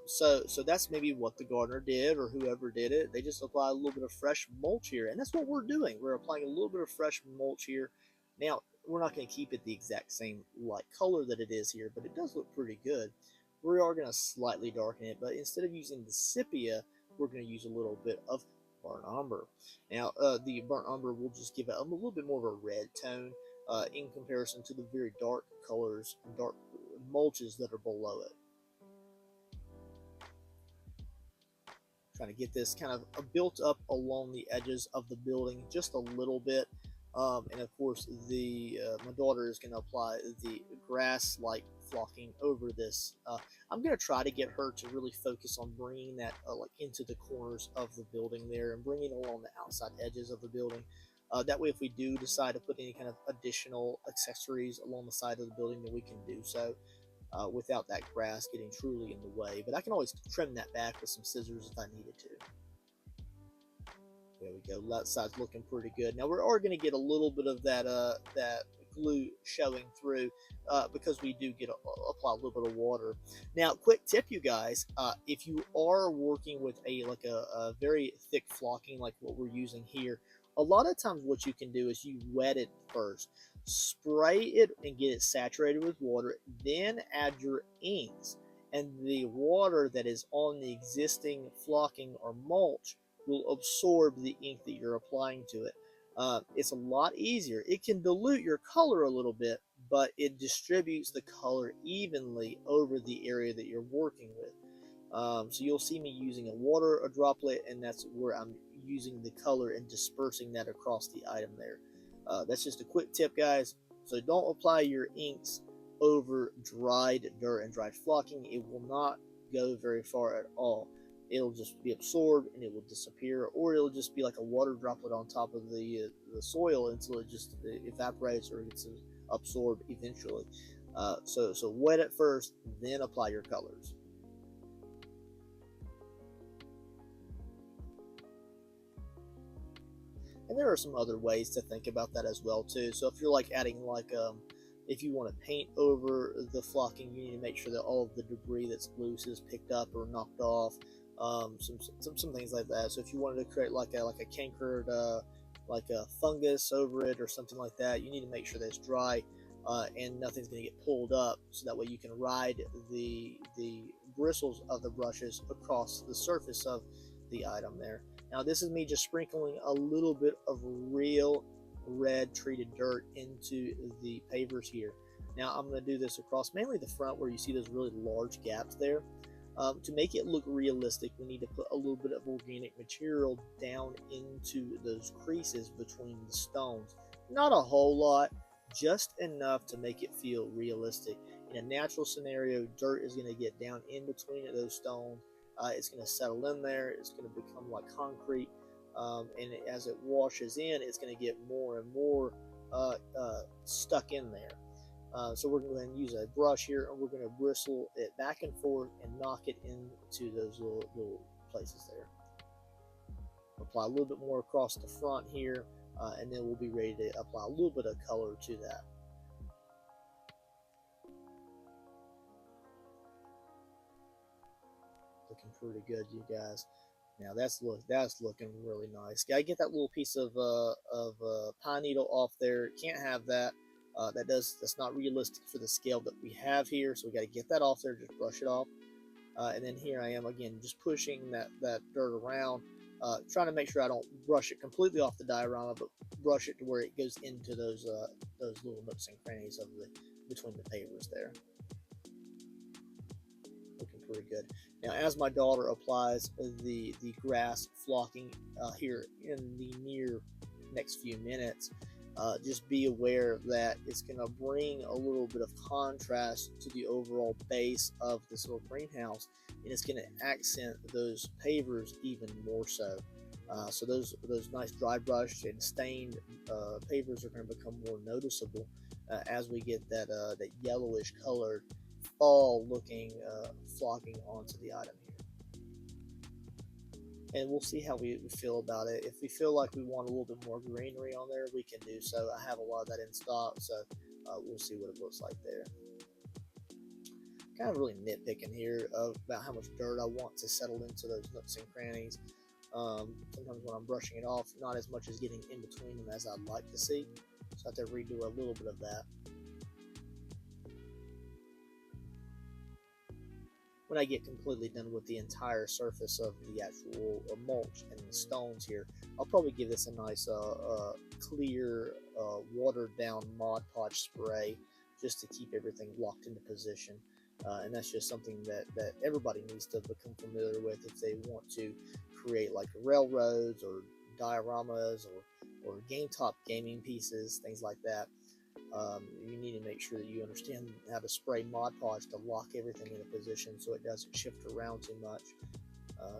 So that's maybe what the gardener did, or whoever did it. They just apply a little bit of fresh mulch here, and that's what we're doing. We're applying a little bit of fresh mulch here. Now we're not going to keep it the exact same light color that it is here, but it does look pretty good. We are going to slightly darken it, but instead of using the sepia, we're going to use a little bit of burnt umber. Now the burnt umber will just give it a little bit more of a red tone, in comparison to the very dark colors and dark mulches that are below it. Trying to get this kind of built up along the edges of the building just a little bit. And of course, my daughter is going to apply the grass-like flocking over this. I'm going to try to get her to really focus on bringing that into the corners of the building there, and bringing it along the outside edges of the building. That way, if we do decide to put any kind of additional accessories along the side of the building, then we can do so without that grass getting truly in the way. But I can always trim that back with some scissors if I needed to. There we go. That side's looking pretty good. Now we are going to get a little bit of that glue showing through because we do get apply a little bit of water. Now, quick tip, you guys, if you are working with a very thick flocking like what we're using here, a lot of times what you can do is you wet it first, spray it and get it saturated with water, then add your inks, and the water that is on the existing flocking or mulch will absorb the ink that you're applying to it. It's a lot easier. It can dilute your color a little bit, but it distributes the color evenly over the area that you're working with. So you'll see me using a droplet, and that's where I'm using the color and dispersing that across the item there. That's just a quick tip, guys. So don't apply your inks over dried dirt and dried flocking. It will not go very far at all. It'll just be absorbed and it will disappear, or it'll just be like a water droplet on top of the soil until it just evaporates or gets absorbed eventually. So wet it first, then apply your colors. And there are some other ways to think about that as well too. So if you're like adding if you want to paint over the flocking, you need to make sure that all of the debris that's loose is picked up or knocked off. Some things like that. So if you wanted to create like a cankered like a fungus over it or something like that, you need to make sure that it's dry and nothing's going to get pulled up, so that way you can ride the bristles of the brushes across the surface of the item there. Now this is me just sprinkling a little bit of real red treated dirt into the pavers here. Now I'm going to do this across mainly the front where you see those really large gaps there. To make it look realistic, we need to put a little bit of organic material down into those creases between the stones. Not a whole lot, just enough to make it feel realistic. In a natural scenario, dirt is going to get down in between those stones. It's going to settle in there. It's going to become like concrete. And as it washes in, it's going to get more and more stuck in there. So we're going to go ahead and use a brush here, and we're going to bristle it back and forth and knock it into those little places there. Apply a little bit more across the front here, and then we'll be ready to apply a little bit of color to that. Looking pretty good, you guys. Now that's looking really nice. Gotta get that little piece of pine needle off there. Can't have that. That's not realistic for the scale that we have here. So we got to get that off there. Just brush it off. And then here I am again, just pushing that dirt around, trying to make sure I don't brush it completely off the diorama, but brush it to where it goes into those little nooks and crannies of between the pavers there. Looking pretty good. Now, as my daughter applies the grass flocking here in the near next few minutes, just be aware that it's going to bring a little bit of contrast to the overall base of this little greenhouse, and it's going to accent those pavers even more so. So those nice dry brushed and stained pavers are going to become more noticeable as we get that yellowish colored fall looking flocking onto the item here. And we'll see how we feel about it. If we feel like we want a little bit more greenery on there, we can do so. I have a lot of that in stock, so we'll see what it looks like there. Kind of really nitpicking here about how much dirt I want to settle into those nooks and crannies. Sometimes when I'm brushing it off, not as much as getting in between them as I'd like to see, so I have to redo a little bit of that. When I get completely done with the entire surface of the actual mulch and the stones here, I'll probably give this a nice clear watered down Mod Podge spray just to keep everything locked into position. And that's just something that everybody needs to become familiar with if they want to create like railroads or dioramas or game top gaming pieces, things like that. You need to make sure that you understand how to spray Mod Podge to lock everything in a position so it doesn't shift around too much.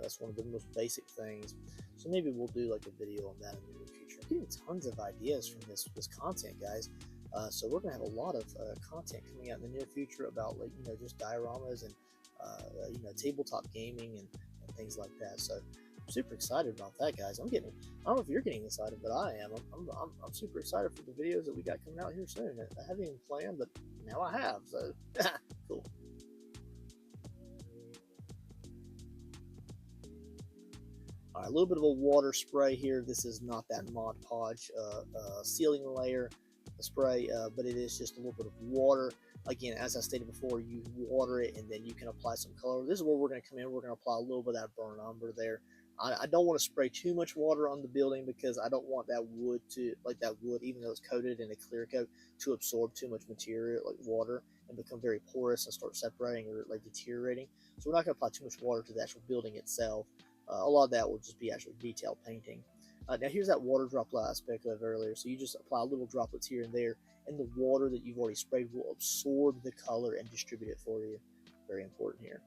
That's one of the most basic things. So maybe we'll do like a video on that in the near future. I'm getting tons of ideas from this content, guys. So we're gonna have a lot of content coming out in the near future about like just dioramas and tabletop gaming and things like that. So super excited about that, guys. I don't know if you're getting excited, but I am. I'm super excited for the videos that we got coming out here soon. I haven't even planned, but now I have, so cool. All right, a little bit of a water spray here. This is not that Mod Podge sealing layer spray, but it is just a little bit of water. Again, as I stated before, you water it and then you can apply some color. This is where we're going to come in. We're going to apply a little bit of that burnt umber there. I don't want to spray too much water on the building because I don't want that wood to, like that wood, even though it's coated in a clear coat, to absorb too much material like water and become very porous and start separating or like deteriorating. So we're not going to apply too much water to the actual building itself. A lot of that will just be actual detail painting. Now here's that water droplet I spoke of earlier. So you just apply little droplets here and there, and the water that you've already sprayed will absorb the color and distribute it for you. Very important here.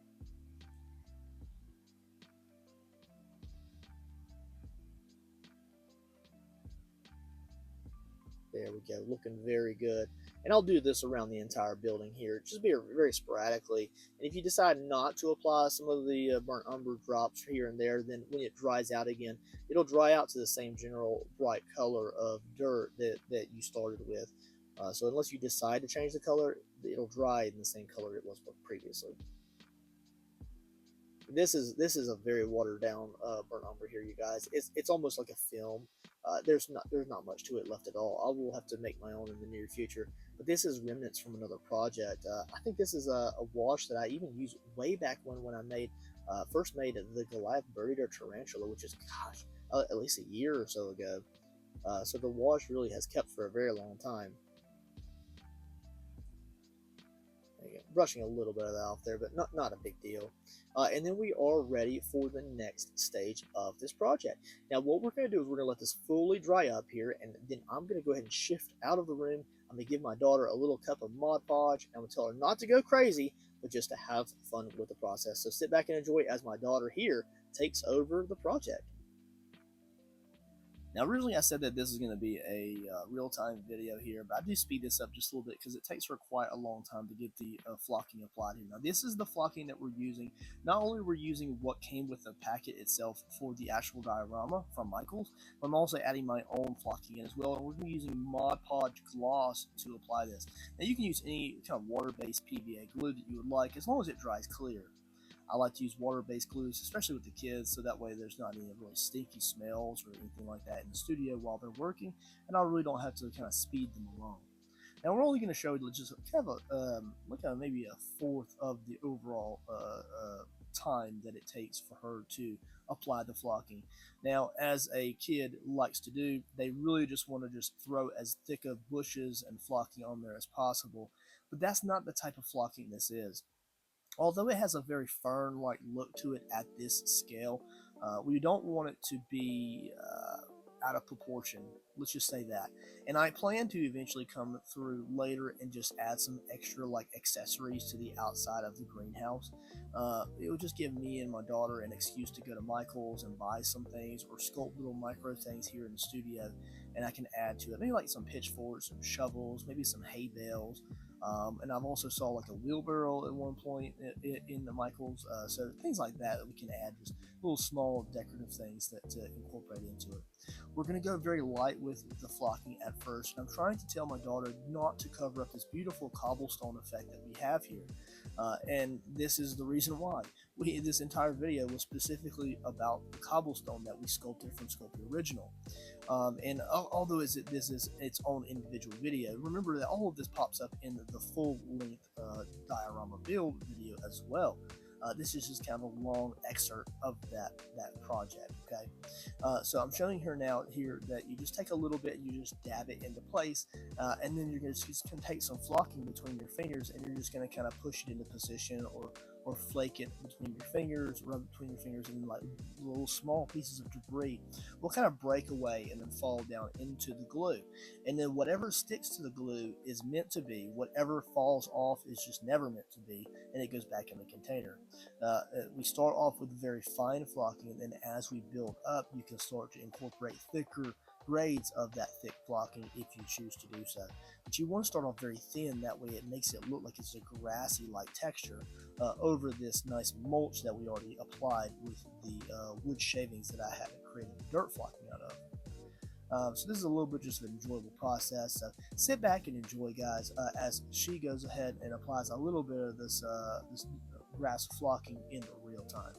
There we go, looking very good. And I'll do this around the entire building here, just very sporadically. And if you decide not to apply some of the burnt umber drops here and there, then when it dries out again, it'll dry out to the same general bright color of dirt that you started with. So unless you decide to change the color, it'll dry in the same color it was previously. This is a very watered down burnt umber here, you guys. It's almost like a film. There's not much to it left at all. I will have to make my own in the near future. But this is remnants from another project. I think this is a wash that I even used way back when I first made the Goliath buried or tarantula, which is gosh at least a year or so ago. So the wash really has kept for a very long time. Brushing a little bit of that off there, but not a big deal. And then we are ready for the next stage of this project. Now what we're going to do is we're going to let this fully dry up here, and then I'm going to go ahead and shift out of the room. I'm going to give my daughter a little cup of Mod Podge, and I'm going to tell her not to go crazy, but just to have fun with the process. So sit back and enjoy as my daughter here takes over the project. Now, originally I said that this is going to be a real-time video here, but I do speed this up just a little bit because it takes her quite a long time to get the flocking applied here. Now, this is the flocking that we're using. Not only we're using what came with the packet itself for the actual diorama from Michaels, but I'm also adding my own flocking in as well, and we're going to be using Mod Podge gloss to apply this. Now, you can use any kind of water-based PVA glue that you would like as long as it dries clear. I like to use water-based glues, especially with the kids, so that way there's not any really stinky smells or anything like that in the studio while they're working, and I really don't have to kind of speed them along. Now we're only going to show just kind of look at maybe a fourth of the overall time that it takes for her to apply the flocking. Now, as a kid likes to do, they really just want to just throw as thick of bushes and flocking on there as possible, but that's not the type of flocking this is. Although it has a very fern-like look to it at this scale, we don't want it to be out of proportion. Let's just say that. And I plan to eventually come through later and just add some extra like accessories to the outside of the greenhouse. It will just give me and my daughter an excuse to go to Michael's and buy some things or sculpt little micro things here in the studio, and I can add to it. Maybe like some pitchforks, some shovels, maybe some hay bales. And I've also saw like a wheelbarrow at one point in the Michaels, so things like that we can add, just little small decorative things that to incorporate into it. We're going to go very light with the flocking at first, and I'm trying to tell my daughter not to cover up this beautiful cobblestone effect that we have here, and this is the reason why. This entire video was specifically about the cobblestone that we sculpted from Sculpey Original. And although this is its own individual video, remember that all of this pops up in the full-length diorama build video as well. This is just kind of a long excerpt of that project. Okay, so I'm showing her now here that you just take a little bit, you just dab it into place, and then you're just going to take some flocking between your fingers, and you're just going to kind of push it into position or flake it between your fingers, rub it between your fingers, and like little small pieces of debris will kind of break away and then fall down into the glue. And then whatever sticks to the glue is meant to be, whatever falls off is just never meant to be, and it goes back in the container. We start off with very fine flocking, and then as we build up, you can start to incorporate thicker grades of that thick flocking if you choose to do so. But you want to start off very thin, that way it makes it look like it's a grassy like texture over this nice mulch that we already applied with the wood shavings that I had created dirt flocking out of. So this is a little bit just an enjoyable process. So sit back and enjoy, guys, as she goes ahead and applies a little bit of this grass flocking in real time.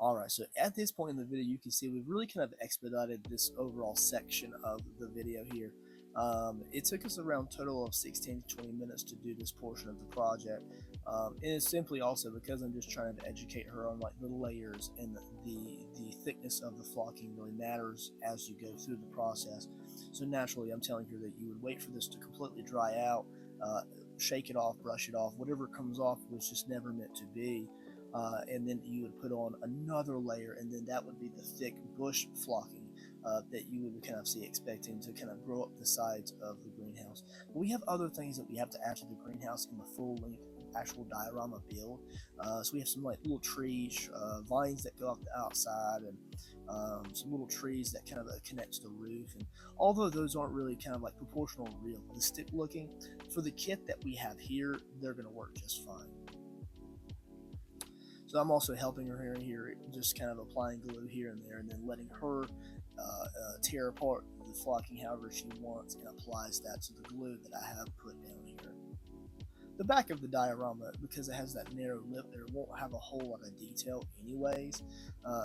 Alright, so at this point in the video, you can see we've really kind of expedited this overall section of the video here. It took us around a total of 16 to 20 minutes to do this portion of the project. And it's simply also because I'm just trying to educate her on like the layers, and the thickness of the flocking really matters as you go through the process. So naturally, I'm telling her that you would wait for this to completely dry out, shake it off, brush it off, whatever comes off was just never meant to be. And then you would put on another layer, and then that would be the thick bush flocking that you would kind of see expecting to kind of grow up the sides of the greenhouse. But we have other things that we have to add to the greenhouse in the full length actual diorama build. So we have some like little trees, vines that go up the outside, and some little trees that kind of connect to the roof. And although those aren't really kind of like proportional and realistic looking, for the kit that we have here, they're going to work just fine. So I'm also helping her here, just kind of applying glue here and there, and then letting her tear apart the flocking however she wants, and applies that to the glue that I have put down here. The back of the diorama, because it has that narrow lip there, won't have a whole lot of detail anyways.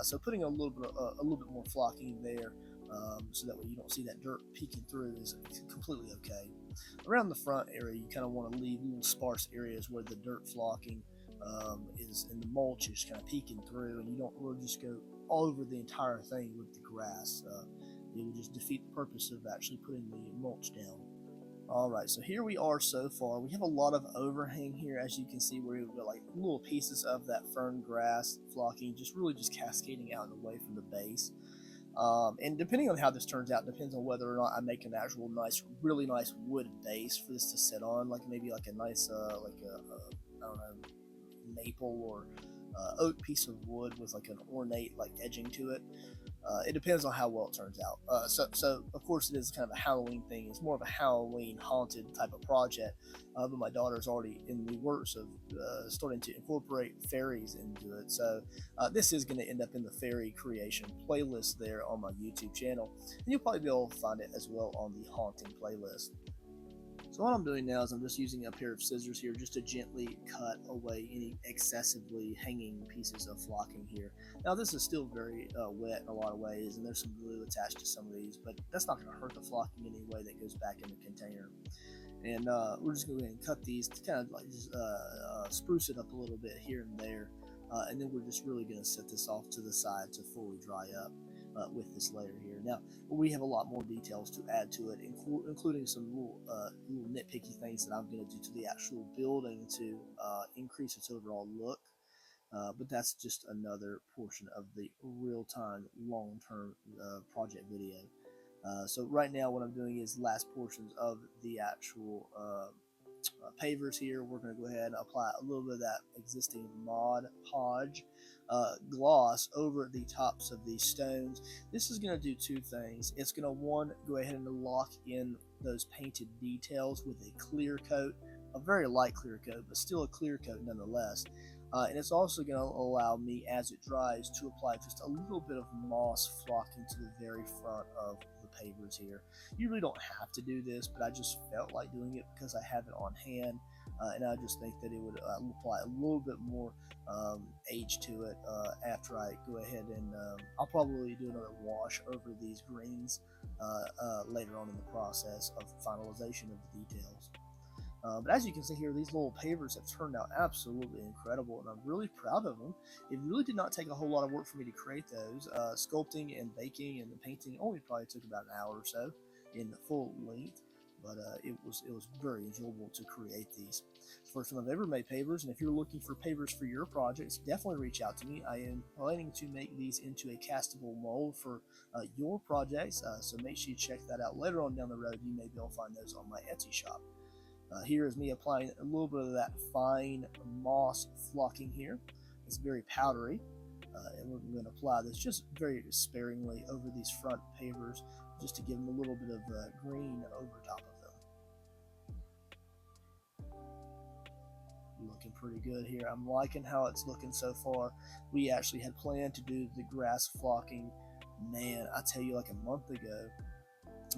So putting a little bit more flocking there, so that way you don't see that dirt peeking through, is completely okay. Around the front area, you kind of want to leave little sparse areas where the dirt flocking is, and the mulch is kind of peeking through, and you don't really just go all over the entire thing with the grass. It would just defeat the purpose of actually putting the mulch down. Alright, so here we are so far. We have a lot of overhang here, as you can see, where we've got like little pieces of that fern grass flocking, just really just cascading out and away from the base. And depending on how this turns out, depends on whether or not I make an actual nice, really nice wood base for this to sit on, like maybe like a nice, like I don't know, maple or oak piece of wood with like an ornate like edging to it. It depends on how well it turns out. So of course it is kind of a Halloween thing. It's more of a Halloween haunted type of project. But my daughter's already in the works of starting to incorporate fairies into it. So this is going to end up in the fairy creation playlist there on my YouTube channel, and you'll probably be able to find it as well on the haunting playlist. So what I'm doing now is I'm just using a pair of scissors here just to gently cut away any excessively hanging pieces of flocking here. Now this is still very wet in a lot of ways, and there's some glue attached to some of these, but that's not going to hurt the flocking in any way that goes back in the container. And we're just going to go ahead and cut these to kind of like just spruce it up a little bit here and there. And then we're just really going to set this off to the side to fully dry up with this layer here. Now, we have a lot more details to add to it, including some little nitpicky things that I'm going to do to the actual building to increase its overall look. But that's just another portion of the real-time, long-term project video. So right now what I'm doing is last portions of the actual pavers here. We're going to go ahead and apply a little bit of that existing Mod Podge gloss over the tops of these stones. This is going to do two things. It's going to, one, go ahead and lock in those painted details with a clear coat, a very light clear coat, but still a clear coat nonetheless. And it's also going to allow me, as it dries, to apply just a little bit of moss flocking to the very front of the pavers here. You really don't have to do this, but I just felt like doing it because I have it on hand, and I just think that it would apply a little bit more age to it after I go ahead and I'll probably do another wash over these greens later on in the process of finalization of the details. But as you can see here, these little pavers have turned out absolutely incredible, and I'm really proud of them. It really did not take a whole lot of work for me to create those. Sculpting and baking and the painting only probably took about an hour or so in full length, but it was very enjoyable to create these. It's the first time I've ever made pavers, and if you're looking for pavers for your projects, definitely reach out to me. I am planning to make these into a castable mold for your projects, so make sure you check that out. Later on down the road, you may be able to find those on my Etsy shop. Here is me applying a little bit of that fine moss flocking here. It's very powdery, and we're going to apply this just very sparingly over these front pavers, just to give them a little bit of green over top of them. Looking pretty good here. I'm liking how it's looking so far. We actually had planned to do the grass flocking, man, I tell you, like a month ago.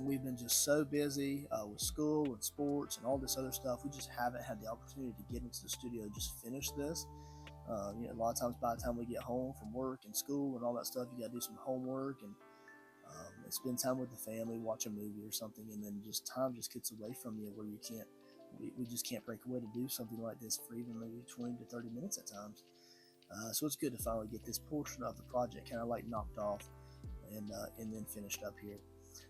We've been just so busy with school and sports and all this other stuff. We just haven't had the opportunity to get into the studio and just finish this. A lot of times by the time we get home from work and school and all that stuff, you got to do some homework and spend time with the family, watch a movie or something, and then just time just gets away from you where you can't. We just can't break away to do something like this for even maybe 20 to 30 minutes at times. So it's good to finally get this portion of the project kind of like knocked off and then finished up here.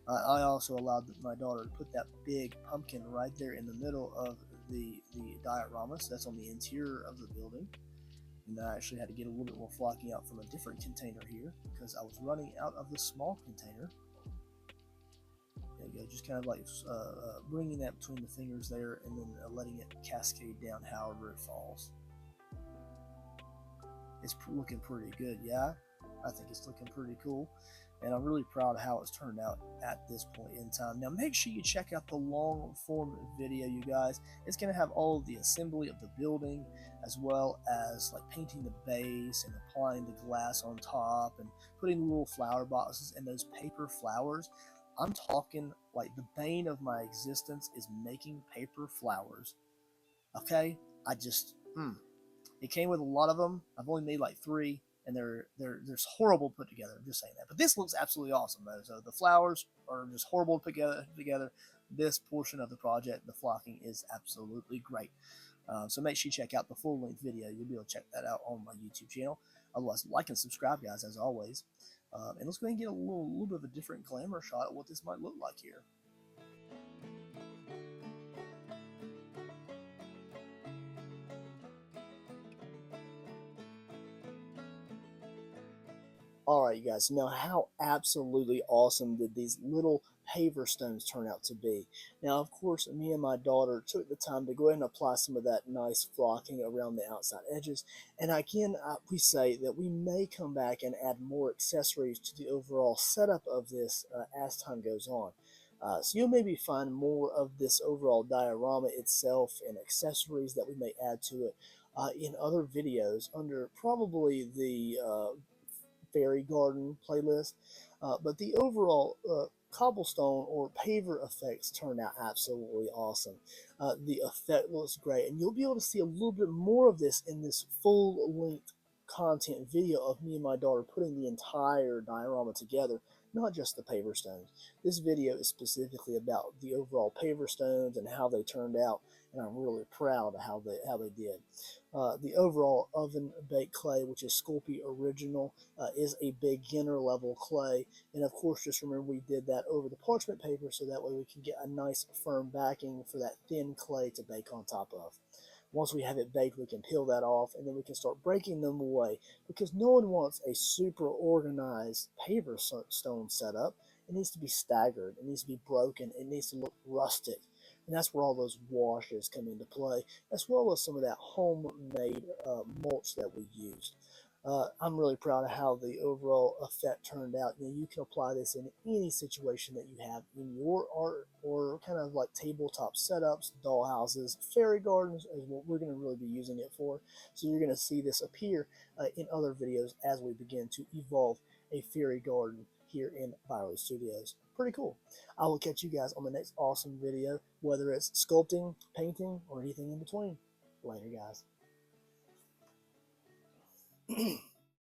I also allowed my daughter to put that big pumpkin right there in the middle of the diorama, so that's on the interior of the building. And I actually had to get a little bit more flocking out from a different container here because I was running out of the small container. There you go, just kind of like bringing that between the fingers there and then letting it cascade down however it falls. It's looking pretty good, yeah. I think it's looking pretty cool, and I'm really proud of how it's turned out at this point in time. Now make sure you check out the long form video, you guys. It's going to have all of the assembly of the building, as well as like painting the base and applying the glass on top and putting little flower boxes and those paper flowers. I'm talking like the bane of my existence is making paper flowers. Okay, I just, it came with a lot of them. I've only made like 3, and they're just horrible to put together. I'm just saying that. But this looks absolutely awesome though. So the flowers are just horrible to put together. This portion of the project, the flocking, is absolutely great. So make sure you check out the full length video. You'll be able to check that out on my YouTube channel. Otherwise, like and subscribe, guys, as always. And let's go ahead and get a little bit of a different glamour shot of what this might look like here. Alright, you guys, now how absolutely awesome did these little paver stones turn out to be? Now, of course, me and my daughter took the time to go ahead and apply some of that nice flocking around the outside edges. And again, we say that we may come back and add more accessories to the overall setup of this as time goes on. So you'll maybe find more of this overall diorama itself and accessories that we may add to it in other videos under probably the fairy garden playlist, but the overall cobblestone or paver effects turned out absolutely awesome. The effect looks great, and you'll be able to see a little bit more of this in this full-length content video of me and my daughter putting the entire diorama together, not just the paver stones. This video is specifically about the overall paver stones and how they turned out, and I'm really proud of how they did. The overall oven baked clay, which is Sculpey original, is a beginner level clay, and of course just remember we did that over the parchment paper so that way we can get a nice firm backing for that thin clay to bake on top of. Once we have it baked, we can peel that off, and then we can start breaking them away, because no one wants a super organized paver stone setup. It needs to be staggered, it needs to be broken, it needs to look rustic, and that's where all those washes come into play, as well as some of that homemade mulch that we used. I'm really proud of how the overall effect turned out. You can apply this in any situation that you have in your art or kind of like tabletop setups, dollhouses, fairy gardens is what we're going to really be using it for. So you're going to see this appear in other videos as we begin to evolve a fairy garden here in Byron Studios. Pretty cool. I will catch you guys on the next awesome video, whether it's sculpting, painting, or anything in between. Later, guys.